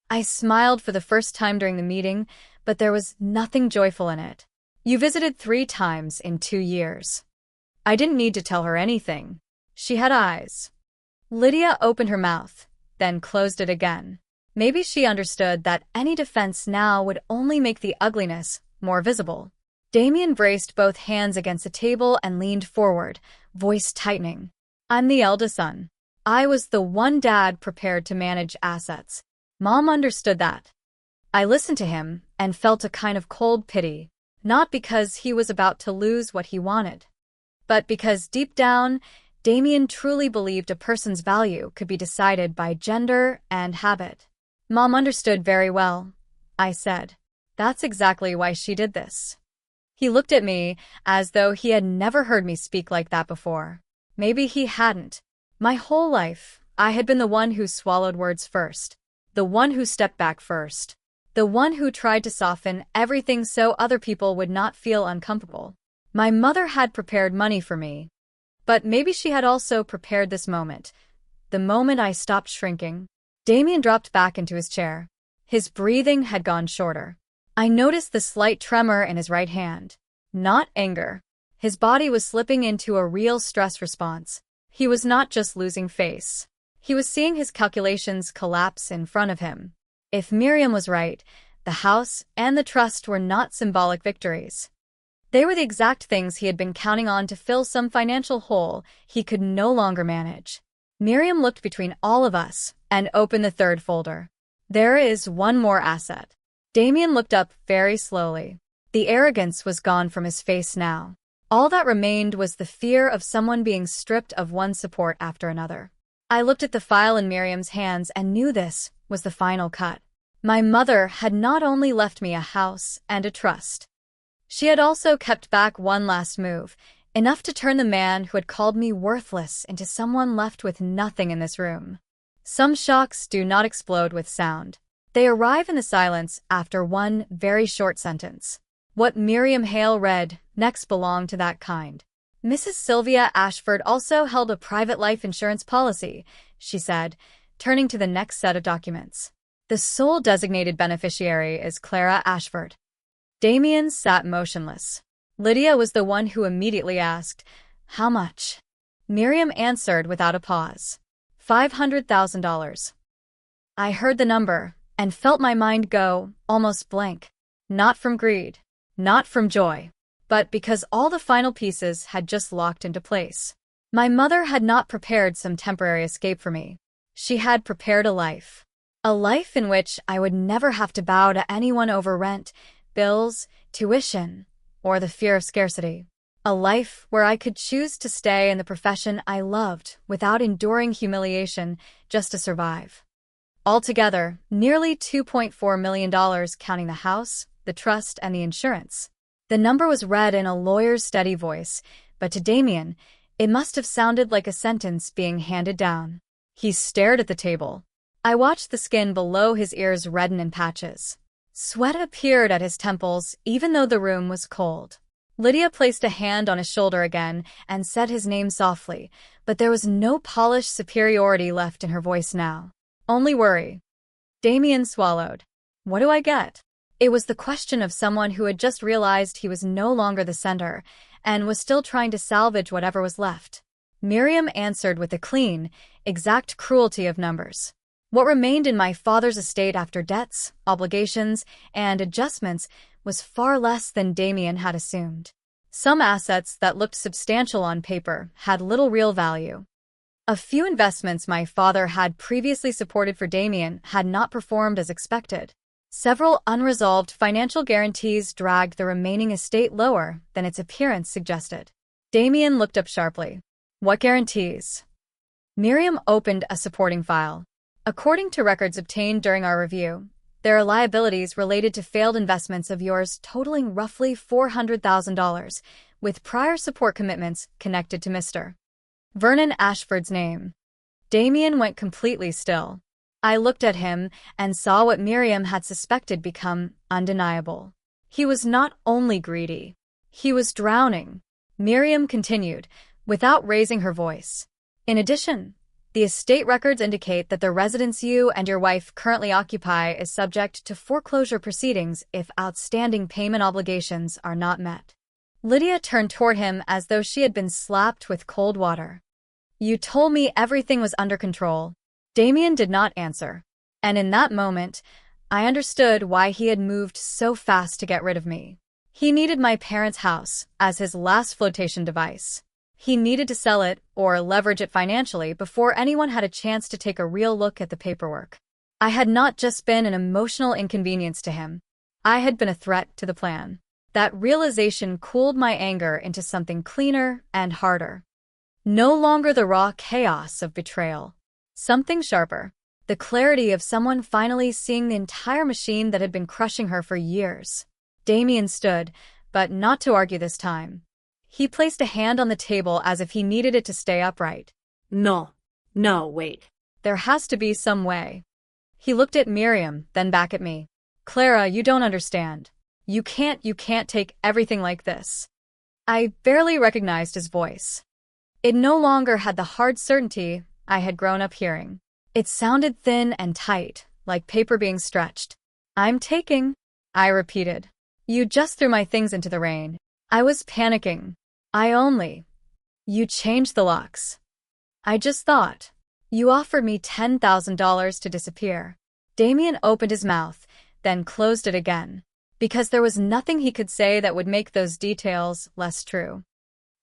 I smiled for the first time during the meeting, but there was nothing joyful in it. You visited 3 times in 2 years. I didn't need to tell her anything. She had eyes. Lydia opened her mouth, then closed it again. Maybe she understood that any defense now would only make the ugliness more visible. Damien braced both hands against the table and leaned forward, voice tightening. I'm the eldest son. I was the one dad prepared to manage assets. Mom understood that. I listened to him and felt a kind of cold pity, not because he was about to lose what he wanted, but because deep down, Damien truly believed a person's value could be decided by gender and habit. Mom understood very well. I said. That's exactly why she did this. He looked at me as though he had never heard me speak like that before. Maybe he hadn't. My whole life, I had been the one who swallowed words first, the one who stepped back first, the one who tried to soften everything so other people would not feel uncomfortable. My mother had prepared money for me, but maybe she had also prepared this moment, the moment I stopped shrinking. Damien dropped back into his chair. His breathing had gone shorter. I noticed the slight tremor in his right hand. Not anger. His body was slipping into a real stress response. He was not just losing face. He was seeing his calculations collapse in front of him. If Miriam was right, the house and the trust were not symbolic victories. They were the exact things he had been counting on to fill some financial hole he could no longer manage. Miriam looked between all of us and opened the third folder. There is one more asset. Damien looked up very slowly. The arrogance was gone from his face now. All that remained was the fear of someone being stripped of one support after another. I looked at the file in Miriam's hands and knew this was the final cut. My mother had not only left me a house and a trust. She had also kept back one last move, enough to turn the man who had called me worthless into someone left with nothing in this room. Some shocks do not explode with sound. They arrive in the silence after one very short sentence. What Miriam Hale read next belonged to that kind. Mrs. Sylvia Ashford also held a private life insurance policy, she said, turning to the next set of documents. The sole designated beneficiary is Clara Ashford. Damien sat motionless. Lydia was the one who immediately asked, "How much?" Miriam answered without a pause. $500,000. I heard the number and felt my mind go almost blank. Not from greed, not from joy, but because all the final pieces had just locked into place. My mother had not prepared some temporary escape for me. She had prepared a life in which I would never have to bow to anyone over rent, bills, tuition, or the fear of scarcity. A life where I could choose to stay in the profession I loved without enduring humiliation just to survive. Altogether, nearly $2.4 million counting the house, the trust, and the insurance. The number was read in a lawyer's steady voice, but to Damien, it must have sounded like a sentence being handed down. He stared at the table. I watched the skin below his ears redden in patches. Sweat appeared at his temples, even though the room was cold. Lydia placed a hand on his shoulder again and said his name softly, but there was no polished superiority left in her voice now. Only worry. Damien swallowed. What do I get? It was the question of someone who had just realized he was no longer the center and was still trying to salvage whatever was left. Miriam answered with a clean, exact cruelty of numbers. What remained in my father's estate after debts, obligations, and adjustments was far less than Damien had assumed. Some assets that looked substantial on paper had little real value. A few investments my father had previously supported for Damien had not performed as expected. Several unresolved financial guarantees dragged the remaining estate lower than its appearance suggested. Damien looked up sharply. What guarantees? Miriam opened a supporting file. According to records obtained during our review, there are liabilities related to failed investments of yours totaling roughly $400,000, with prior support commitments connected to Mr. Vernon Ashford's name. Damien went completely still. I looked at him and saw what Miriam had suspected become undeniable. He was not only greedy. He was drowning. Miriam continued, without raising her voice. In addition, the estate records indicate that the residence you and your wife currently occupy is subject to foreclosure proceedings if outstanding payment obligations are not met. Lydia turned toward him as though she had been slapped with cold water. You told me everything was under control. Damien did not answer, and in that moment, I understood why he had moved so fast to get rid of me. He needed my parents' house as his last flotation device. He needed to sell it or leverage it financially before anyone had a chance to take a real look at the paperwork. I had not just been an emotional inconvenience to him. I had been a threat to the plan. That realization cooled my anger into something cleaner and harder. No longer the raw chaos of betrayal. Something sharper. The clarity of someone finally seeing the entire machine that had been crushing her for years. Damien stood, but not to argue this time. He placed a hand on the table as if he needed it to stay upright. No. No, wait. There has to be some way. He looked at Miriam, then back at me. Clara, you don't understand. You can't take everything like this. I barely recognized his voice. It no longer had the hard certainty I had grown up hearing. It sounded thin and tight, like paper being stretched. I'm taking, I repeated. You just threw my things into the rain. I was panicking. You changed the locks. I just thought. You offered me $10,000 to disappear. Damien opened his mouth, then closed it again, because there was nothing he could say that would make those details less true.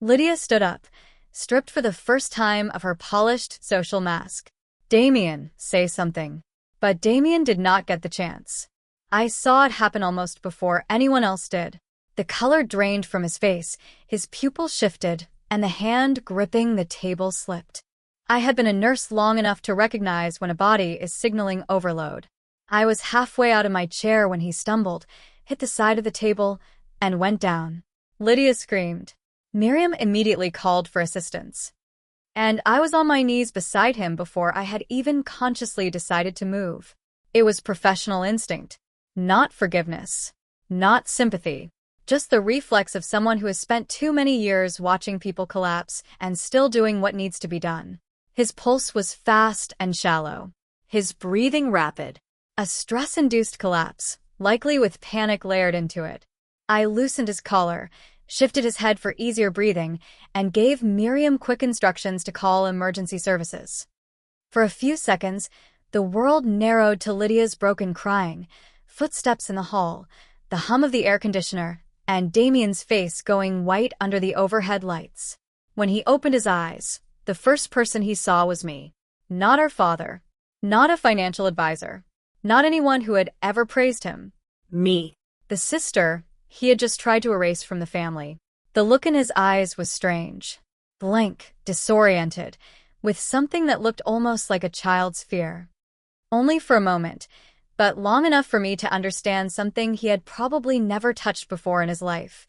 Lydia stood up, stripped for the first time of her polished social mask. Damien, say something. But Damien did not get the chance. I saw it happen almost before anyone else did. The color drained from his face, his pupil shifted, and the hand gripping the table slipped. I had been a nurse long enough to recognize when a body is signaling overload. I was halfway out of my chair when he stumbled, hit the side of the table, and went down. Lydia screamed. Miriam immediately called for assistance. And I was on my knees beside him before I had even consciously decided to move. It was professional instinct. Not forgiveness. Not sympathy. Just the reflex of someone who has spent too many years watching people collapse and still doing what needs to be done. His pulse was fast and shallow. His breathing rapid. A stress-induced collapse, likely with panic layered into it. I loosened his collar, shifted his head for easier breathing, and gave Miriam quick instructions to call emergency services. For a few seconds, the world narrowed to Lydia's broken crying, footsteps in the hall, the hum of the air conditioner, and Damien's face going white under the overhead lights. When he opened his eyes, the first person he saw was me. Not our father. Not a financial advisor. Not anyone who had ever praised him. Me. The sister he had just tried to erase from the family. The look in his eyes was strange. Blank, disoriented, with something that looked almost like a child's fear. Only for a moment, but long enough for me to understand something he had probably never touched before in his life.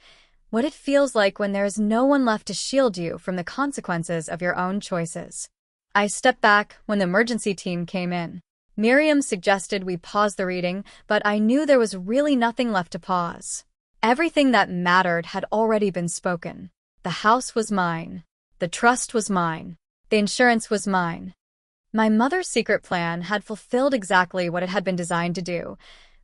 What it feels like when there is no one left to shield you from the consequences of your own choices. I stepped back when the emergency team came in. Miriam suggested we pause the reading, but I knew there was really nothing left to pause. Everything that mattered had already been spoken. The house was mine. The trust was mine. The insurance was mine. My mother's secret plan had fulfilled exactly what it had been designed to do: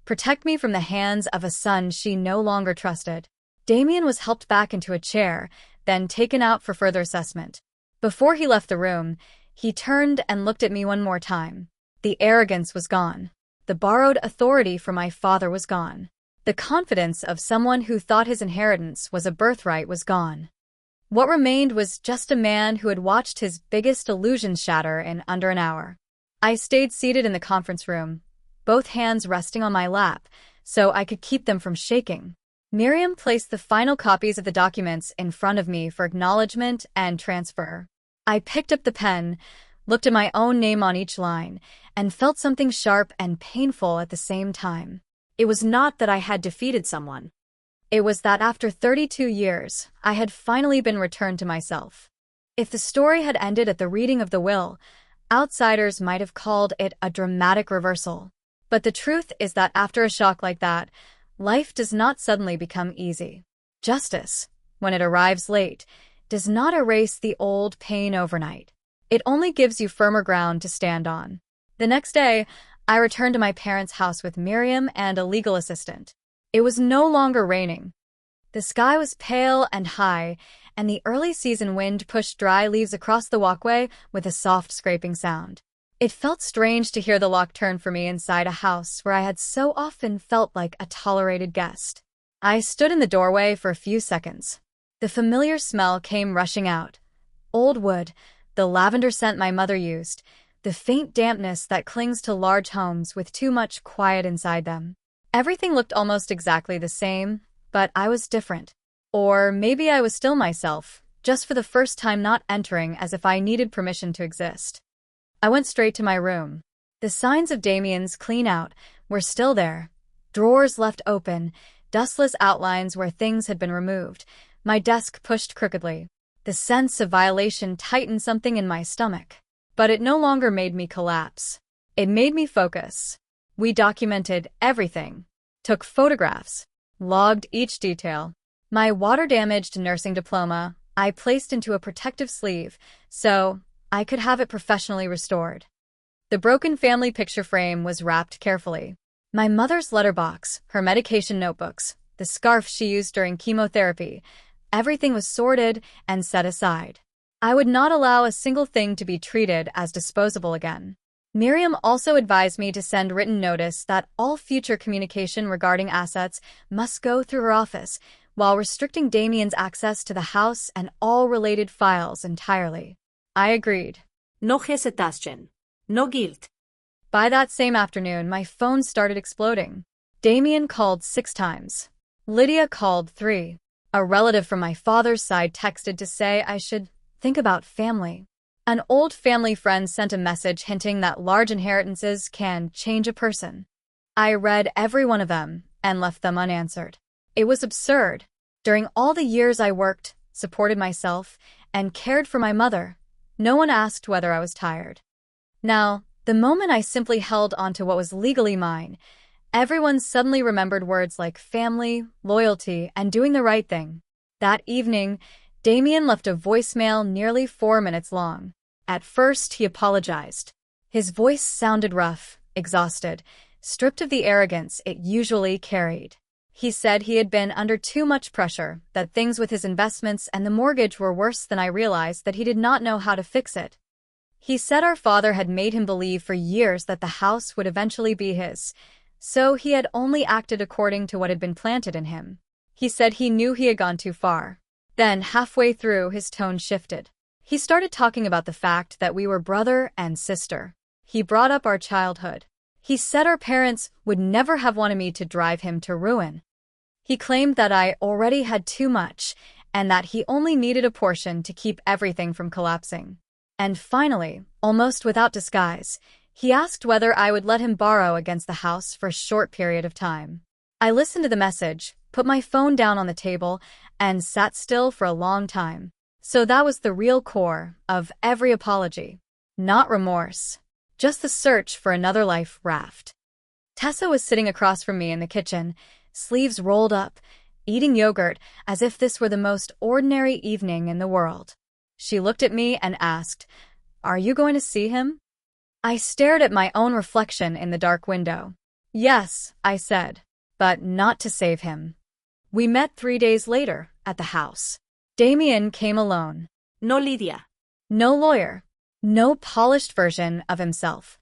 protect me from the hands of a son she no longer trusted. Damien was helped back into a chair, then taken out for further assessment. Before he left the room, he turned and looked at me one more time. The arrogance was gone. The borrowed authority from my father was gone. The confidence of someone who thought his inheritance was a birthright was gone. What remained was just a man who had watched his biggest illusions shatter in under an hour. I stayed seated in the conference room, both hands resting on my lap, so I could keep them from shaking. Miriam placed the final copies of the documents in front of me for acknowledgement and transfer. I picked up the pen, looked at my own name on each line, and felt something sharp and painful at the same time. It was not that I had defeated someone. It was that after 32 years, I had finally been returned to myself. If the story had ended at the reading of the will, outsiders might have called it a dramatic reversal. But the truth is that after a shock like that, life does not suddenly become easy. Justice, when it arrives late, does not erase the old pain overnight. It only gives you firmer ground to stand on. The next day, I returned to my parents' house with Miriam and a legal assistant. It was no longer raining. The sky was pale and high, and the early season wind pushed dry leaves across the walkway with a soft scraping sound. It felt strange to hear the lock turn for me inside a house where I had so often felt like a tolerated guest. I stood in the doorway for a few seconds. The familiar smell came rushing out. Old wood, the lavender scent my mother used, the faint dampness that clings to large homes with too much quiet inside them. Everything looked almost exactly the same, but I was different. Or maybe I was still myself, just for the first time not entering as if I needed permission to exist. I went straight to my room. The signs of Damien's clean-out were still there. Drawers left open, dustless outlines where things had been removed, my desk pushed crookedly. The sense of violation tightened something in my stomach. But it no longer made me collapse. It made me focus. We documented everything. Took photographs. Logged each detail. My water-damaged nursing diploma I placed into a protective sleeve so I could have it professionally restored. The broken family picture frame was wrapped carefully. My mother's letterbox, her medication notebooks, the scarf she used during chemotherapy, everything was sorted and set aside. I would not allow a single thing to be treated as disposable again. Miriam also advised me to send written notice that all future communication regarding assets must go through her office, while restricting Damien's access to the house and all related files entirely. I agreed. No hesitation. No guilt. By that same afternoon, my phone started exploding. Damien called 6 times. Lydia called 3. A relative from my father's side texted to say I should think about family. An old family friend sent a message hinting that large inheritances can change a person. I read every one of them and left them unanswered. It was absurd. During all the years I worked, supported myself, and cared for my mother, no one asked whether I was tired. Now, the moment I simply held onto what was legally mine, everyone suddenly remembered words like family, loyalty, and doing the right thing. That evening, Damien left a voicemail nearly 4 minutes long. At first, he apologized. His voice sounded rough, exhausted, stripped of the arrogance it usually carried. He said he had been under too much pressure, that things with his investments and the mortgage were worse than I realized, that he did not know how to fix it. He said our father had made him believe for years that the house would eventually be his, so he had only acted according to what had been planted in him. He said he knew he had gone too far. Then, halfway through, his tone shifted. He started talking about the fact that we were brother and sister. He brought up our childhood. He said our parents would never have wanted me to drive him to ruin. He claimed that I already had too much, and that he only needed a portion to keep everything from collapsing. And finally, almost without disguise, he asked whether I would let him borrow against the house for a short period of time. I listened to the message, put my phone down on the table, and sat still for a long time. So that was the real core of every apology. Not remorse. Just the search for another life raft. Tessa was sitting across from me in the kitchen, sleeves rolled up, eating yogurt as if this were the most ordinary evening in the world. She looked at me and asked, "Are you going to see him?" I stared at my own reflection in the dark window. "Yes," I said, "but not to save him." We met 3 days later at the house. Damien came alone. No Lydia. No lawyer. No polished version of himself.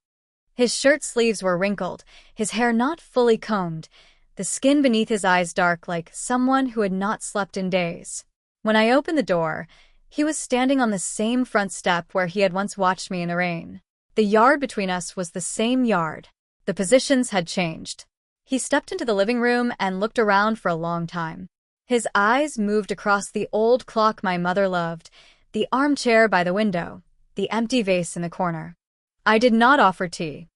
His shirt sleeves were wrinkled, his hair not fully combed, the skin beneath his eyes dark like someone who had not slept in days. When I opened the door, he was standing on the same front step where he had once watched me in the rain. The yard between us was the same yard. The positions had changed. He stepped into the living room and looked around for a long time. His eyes moved across the old clock my mother loved, the armchair by the window, the empty vase in the corner. I did not offer tea.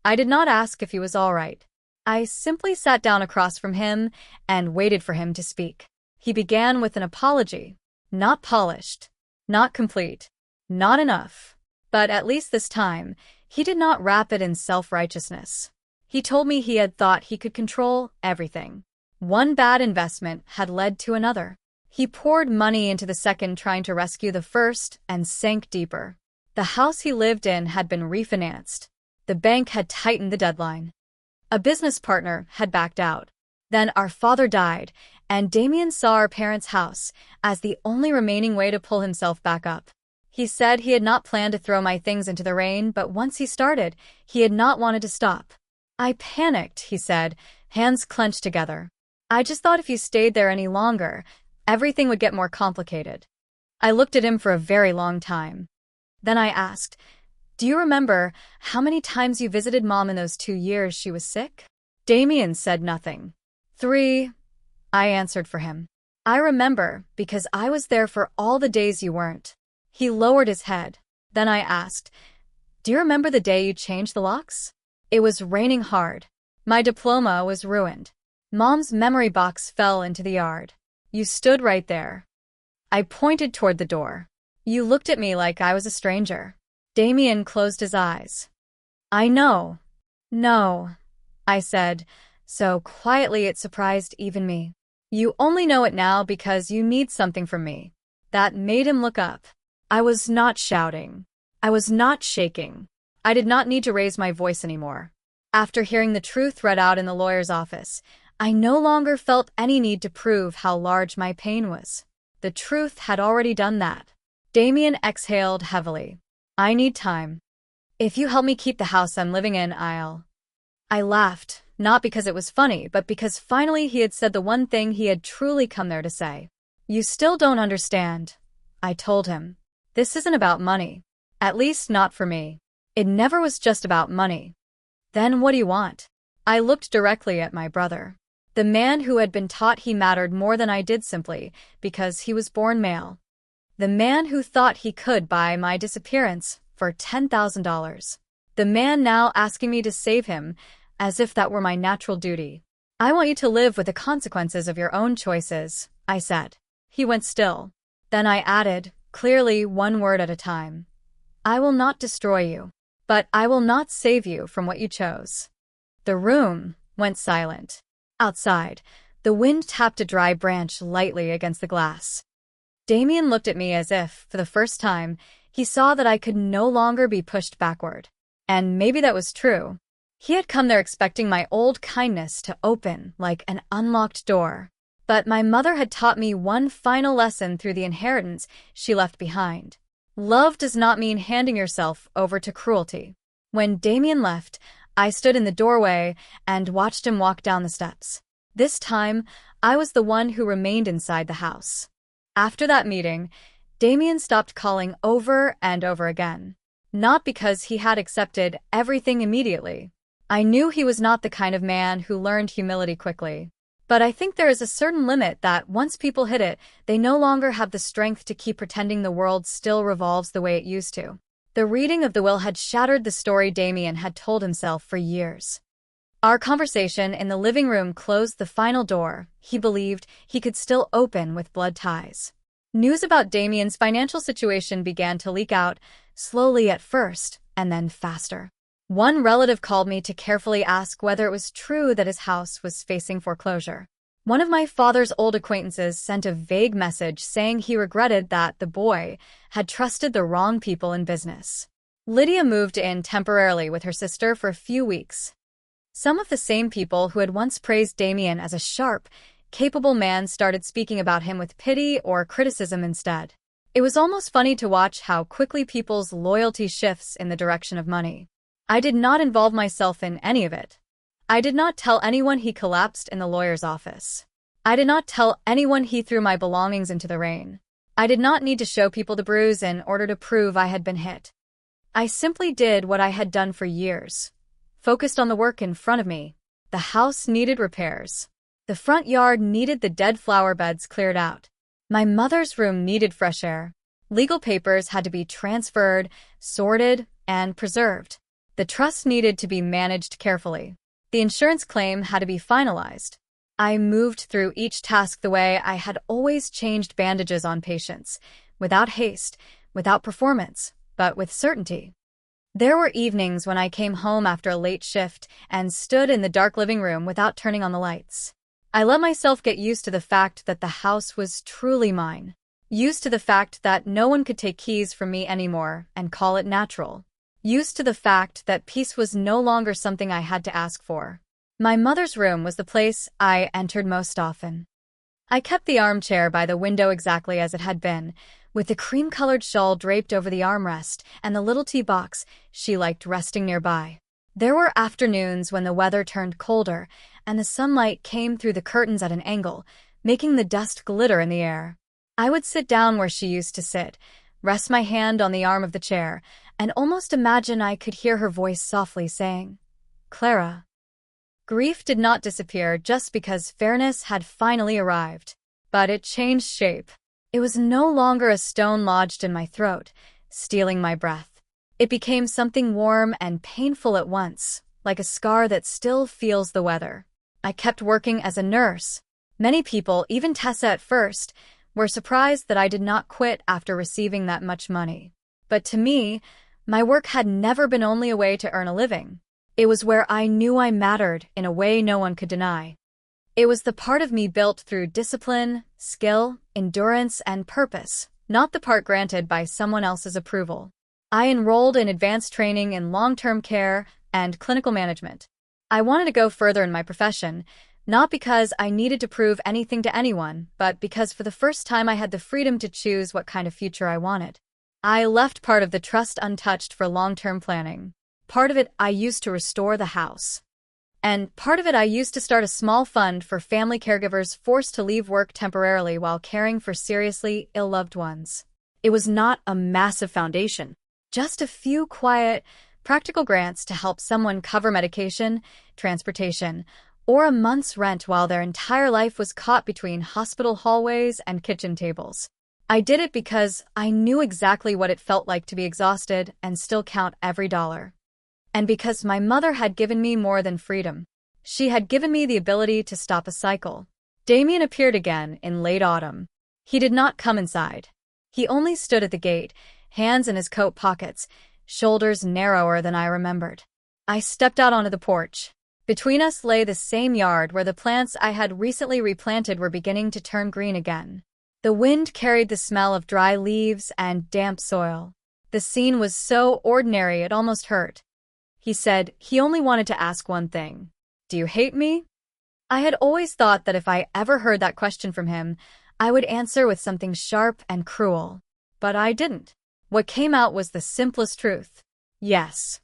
I did not ask if he was all right. I simply sat down across from him and waited for him to speak. He began with an apology. Not polished. Not complete. Not enough. But at least this time, he did not wrap it in self-righteousness. He told me he had thought he could control everything. One bad investment had led to another. He poured money into the second trying to rescue the first and sank deeper. The house he lived in had been refinanced. The bank had tightened the deadline. A business partner had backed out. Then our father died, and Damien saw our parents' house as the only remaining way to pull himself back up. He said he had not planned to throw my things into the rain, but once he started, he had not wanted to stop. I panicked, he said, hands clenched together. I just thought if you stayed there any longer, everything would get more complicated. I looked at him for a very long time. Then I asked, "Do you remember how many times you visited Mom in those 2 years she was sick?" Damien said nothing. 3, I answered for him. "I remember, because I was there for all the days you weren't." He lowered his head. Then I asked, Do you remember the day you changed the locks? It was raining hard. My diploma was ruined. Mom's memory box fell into the yard. You stood right there. I pointed toward the door. You looked at me like I was a stranger. Damien closed his eyes. I know. No, I said, so quietly it surprised even me. You only know it now because you need something from me. That made him look up. I was not shouting. I was not shaking. I did not need to raise my voice anymore. After hearing the truth read out in the lawyer's office, I no longer felt any need to prove how large my pain was. The truth had already done that. Damien exhaled heavily. I need time. If you help me keep the house I'm living in, I'll... I laughed, not because it was funny, but because finally he had said the one thing he had truly come there to say. You still don't understand, I told him. This isn't about money. At least not for me. It never was just about money. Then what do you want? I looked directly at my brother. The man who had been taught he mattered more than I did simply because he was born male. The man who thought he could buy my disappearance for $10,000. The man now asking me to save him as if that were my natural duty. I want you to live with the consequences of your own choices, I said. He went still. Then I added, clearly one word at a time. I will not destroy you, but I will not save you from what you chose. The room went silent. Outside, the wind tapped a dry branch lightly against the glass. Damien looked at me as if, for the first time, he saw that I could no longer be pushed backward. And maybe that was true. He had come there expecting my old kindness to open like an unlocked door. But my mother had taught me one final lesson through the inheritance she left behind. Love does not mean handing yourself over to cruelty. When Damien left, I stood in the doorway and watched him walk down the steps. This time, I was the one who remained inside the house. After that meeting, Damien stopped calling over and over again. Not because he had accepted everything immediately. I knew he was not the kind of man who learned humility quickly. But I think there is a certain limit that once people hit it, they no longer have the strength to keep pretending the world still revolves the way it used to. The reading of the will had shattered the story Damien had told himself for years. Our conversation in the living room closed the final door he believed he could still open with blood ties. News about Damien's financial situation began to leak out, slowly at first, and then faster. One relative called me to carefully ask whether it was true that his house was facing foreclosure. One of my father's old acquaintances sent a vague message saying he regretted that the boy had trusted the wrong people in business. Lydia moved in temporarily with her sister for a few weeks. Some of the same people who had once praised Damien as a sharp, capable man started speaking about him with pity or criticism instead. It was almost funny to watch how quickly people's loyalty shifts in the direction of money. I did not involve myself in any of it. I did not tell anyone he collapsed in the lawyer's office. I did not tell anyone he threw my belongings into the rain. I did not need to show people the bruise in order to prove I had been hit. I simply did what I had done for years. Focused on the work in front of me. The house needed repairs. The front yard needed the dead flower beds cleared out. My mother's room needed fresh air. Legal papers had to be transferred, sorted, and preserved. The trust needed to be managed carefully. The insurance claim had to be finalized. I moved through each task the way I had always changed bandages on patients, without haste, without performance, but with certainty. There were evenings when I came home after a late shift and stood in the dark living room without turning on the lights. I let myself get used to the fact that the house was truly mine. Used to the fact that no one could take keys from me anymore and call it natural. Used to the fact that peace was no longer something I had to ask for. My mother's room was the place I entered most often. I kept the armchair by the window exactly as it had been, with the cream-colored shawl draped over the armrest and the little tea box she liked resting nearby. There were afternoons when the weather turned colder and the sunlight came through the curtains at an angle, making the dust glitter in the air. I would sit down where she used to sit, rest my hand on the arm of the chair, and almost imagine I could hear her voice softly saying, "Clara." Grief did not disappear just because fairness had finally arrived, but it changed shape. It was no longer a stone lodged in my throat, stealing my breath. It became something warm and painful at once, like a scar that still feels the weather. I kept working as a nurse. Many people, even Tessa at first, were surprised that I did not quit after receiving that much money. But to me, my work had never been only a way to earn a living. It was where I knew I mattered in a way no one could deny. It was the part of me built through discipline, skill, endurance, and purpose, not the part granted by someone else's approval. I enrolled in advanced training in long-term care and clinical management. I wanted to go further in my profession, not because I needed to prove anything to anyone, but because for the first time I had the freedom to choose what kind of future I wanted. I left part of the trust untouched for long-term planning. Part of it I used to restore the house. And part of it I used to start a small fund for family caregivers forced to leave work temporarily while caring for seriously ill loved ones. It was not a massive foundation, just a few quiet, practical grants to help someone cover medication, transportation, or a month's rent while their entire life was caught between hospital hallways and kitchen tables. I did it because I knew exactly what it felt like to be exhausted and still count every dollar. And because my mother had given me more than freedom. She had given me the ability to stop a cycle. Damien appeared again in late autumn. He did not come inside. He only stood at the gate, hands in his coat pockets, shoulders narrower than I remembered. I stepped out onto the porch. Between us lay the same yard where the plants I had recently replanted were beginning to turn green again. The wind carried the smell of dry leaves and damp soil. The scene was so ordinary it almost hurt. He said he only wanted to ask one thing. Do you hate me? I had always thought that if I ever heard that question from him, I would answer with something sharp and cruel. But I didn't. What came out was the simplest truth. Yes.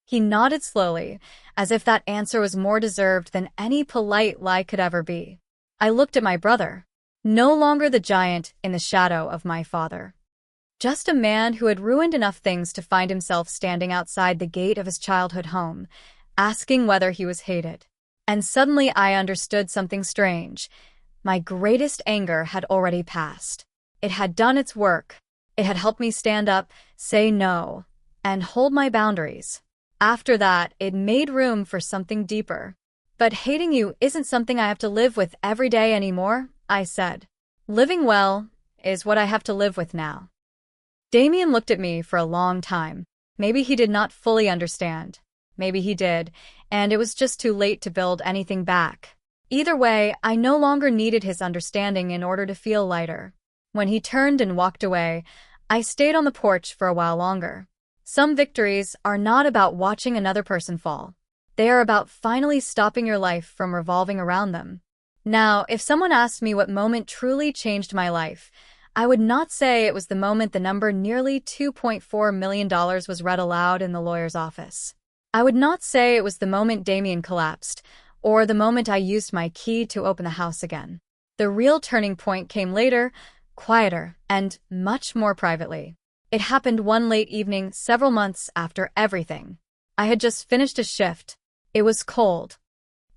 He nodded slowly, as if that answer was more deserved than any polite lie could ever be. I looked at my brother, no longer the giant in the shadow of my father. Just a man who had ruined enough things to find himself standing outside the gate of his childhood home, asking whether he was hated. And suddenly I understood something strange. My greatest anger had already passed. It had done its work. It had helped me stand up, say no, and hold my boundaries. After that, it made room for something deeper. But hating you isn't something I have to live with every day anymore, I said. Living well is what I have to live with now. Damien looked at me for a long time. Maybe he did not fully understand. Maybe he did, and it was just too late to build anything back. Either way, I no longer needed his understanding in order to feel lighter. When he turned and walked away, I stayed on the porch for a while longer. Some victories are not about watching another person fall. They are about finally stopping your life from revolving around them. Now, if someone asked me what moment truly changed my life, I would not say it was the moment the number nearly $2.4 million was read aloud in the lawyer's office. I would not say it was the moment Damien collapsed, or the moment I used my key to open the house again. The real turning point came later, quieter, and much more privately. It happened one late evening several months after everything. I had just finished a shift. It was cold.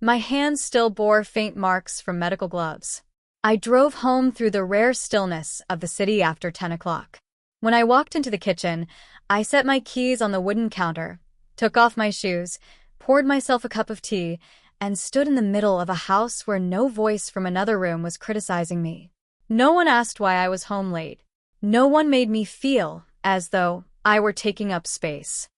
My hands still bore faint marks from medical gloves. I drove home through the rare stillness of the city after 10 o'clock. When I walked into the kitchen, I set my keys on the wooden counter, took off my shoes, poured myself a cup of tea, and stood in the middle of a house where no voice from another room was criticizing me. No one asked why I was home late. No one made me feel as though I were taking up space.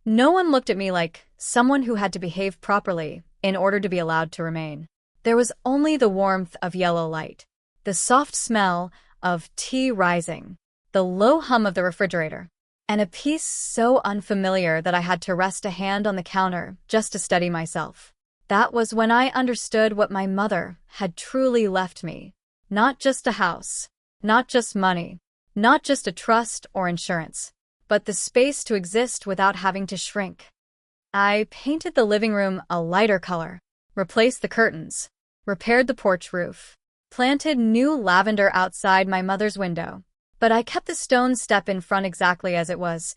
No one looked at me like someone who had to behave properly in order to be allowed to remain. There was only the warmth of yellow light, the soft smell of tea rising, the low hum of the refrigerator, and a peace so unfamiliar that I had to rest a hand on the counter just to steady myself. That was when I understood what my mother had truly left me. Not just a house, not just money, not just a trust or insurance, but the space to exist without having to shrink. I painted the living room a lighter color, replaced the curtains, repaired the porch roof, planted new lavender outside my mother's window. But I kept the stone step in front exactly as it was,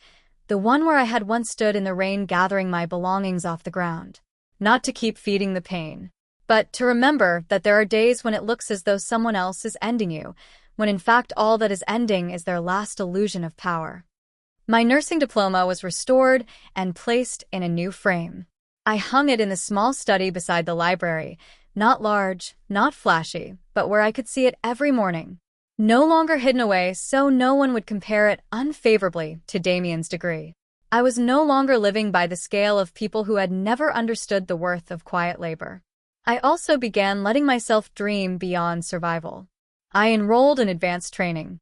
the one where I had once stood in the rain gathering my belongings off the ground. Not to keep feeding the pain, but to remember that there are days when it looks as though someone else is ending you, when in fact all that is ending is their last illusion of power. My nursing diploma was restored and placed in a new frame. I hung it in the small study beside the library, not large, not flashy, but where I could see it every morning. No longer hidden away so no one would compare it unfavorably to Damien's degree. I was no longer living by the scale of people who had never understood the worth of quiet labor. I also began letting myself dream beyond survival. I enrolled in advanced training.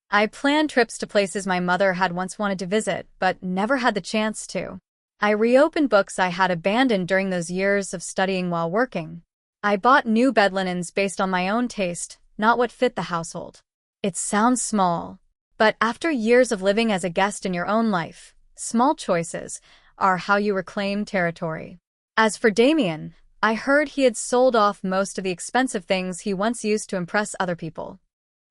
I planned trips to places my mother had once wanted to visit, but never had the chance to. I reopened books I had abandoned during those years of studying while working. I bought new bed linens based on my own taste, not what fit the household. It sounds small, but after years of living as a guest in your own life, small choices are how you reclaim territory. As for Damien, I heard he had sold off most of the expensive things he once used to impress other people.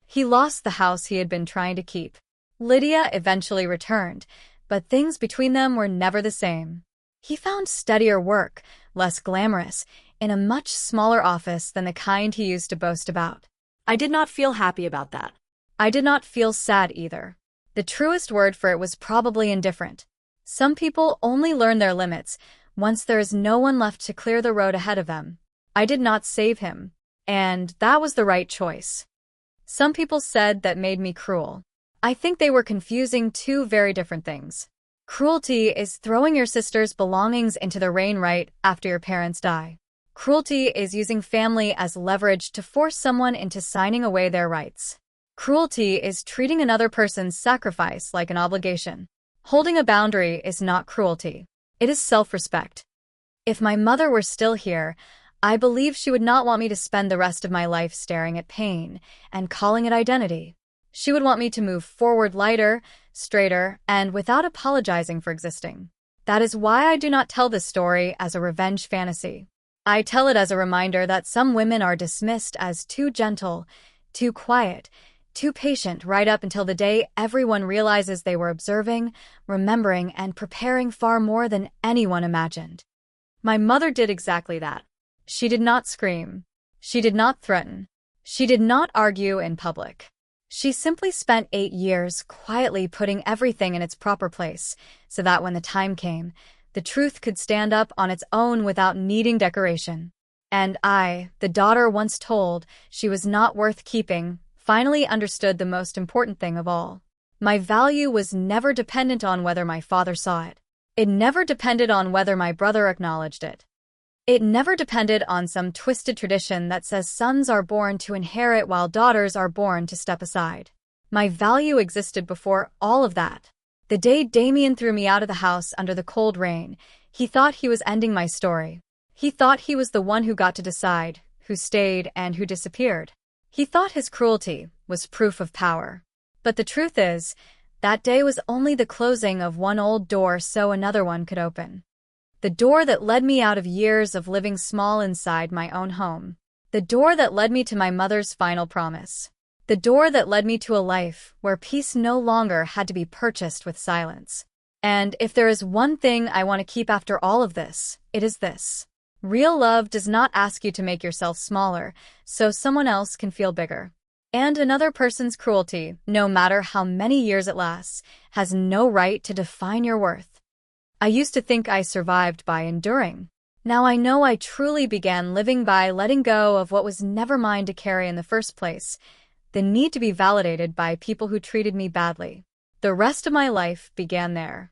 He lost the house he had been trying to keep. Lydia eventually returned, but things between them were never the same. He found steadier work, less glamorous, in a much smaller office than the kind he used to boast about. I did not feel happy about that. I did not feel sad either. The truest word for it was probably indifferent. Some people only learn their limits once there is no one left to clear the road ahead of them. I did not save him, and that was the right choice. Some people said that made me cruel. I think they were confusing two very different things. Cruelty is throwing your sister's belongings into the rain right after your parents die. Cruelty is using family as leverage to force someone into signing away their rights. Cruelty is treating another person's sacrifice like an obligation. Holding a boundary is not cruelty. It is self-respect. If my mother were still here, I believe she would not want me to spend the rest of my life staring at pain and calling it identity. She would want me to move forward lighter, straighter, and without apologizing for existing. That is why I do not tell this story as a revenge fantasy. I tell it as a reminder that some women are dismissed as too gentle, too quiet, too patient right up until the day everyone realizes they were observing, remembering, and preparing far more than anyone imagined. My mother did exactly that. She did not scream. She did not threaten. She did not argue in public. She simply spent 8 years quietly putting everything in its proper place, so that when the time came, the truth could stand up on its own without needing decoration. And I, the daughter once told she was not worth keeping, finally understood the most important thing of all. My value was never dependent on whether my father saw it. It never depended on whether my brother acknowledged it. It never depended on some twisted tradition that says sons are born to inherit while daughters are born to step aside. My value existed before all of that. The day Damien threw me out of the house under the cold rain, he thought he was ending my story. He thought he was the one who got to decide who stayed and who disappeared. He thought his cruelty was proof of power. But the truth is, that day was only the closing of one old door so another one could open. The door that led me out of years of living small inside my own home. The door that led me to my mother's final promise. The door that led me to a life where peace no longer had to be purchased with silence. And if there is one thing I want to keep after all of this, it is this. Real love does not ask you to make yourself smaller so someone else can feel bigger. And another person's cruelty, no matter how many years it lasts, has no right to define your worth. I used to think I survived by enduring. Now I know I truly began living by letting go of what was never mine to carry in the first place, the need to be validated by people who treated me badly. The rest of my life began there.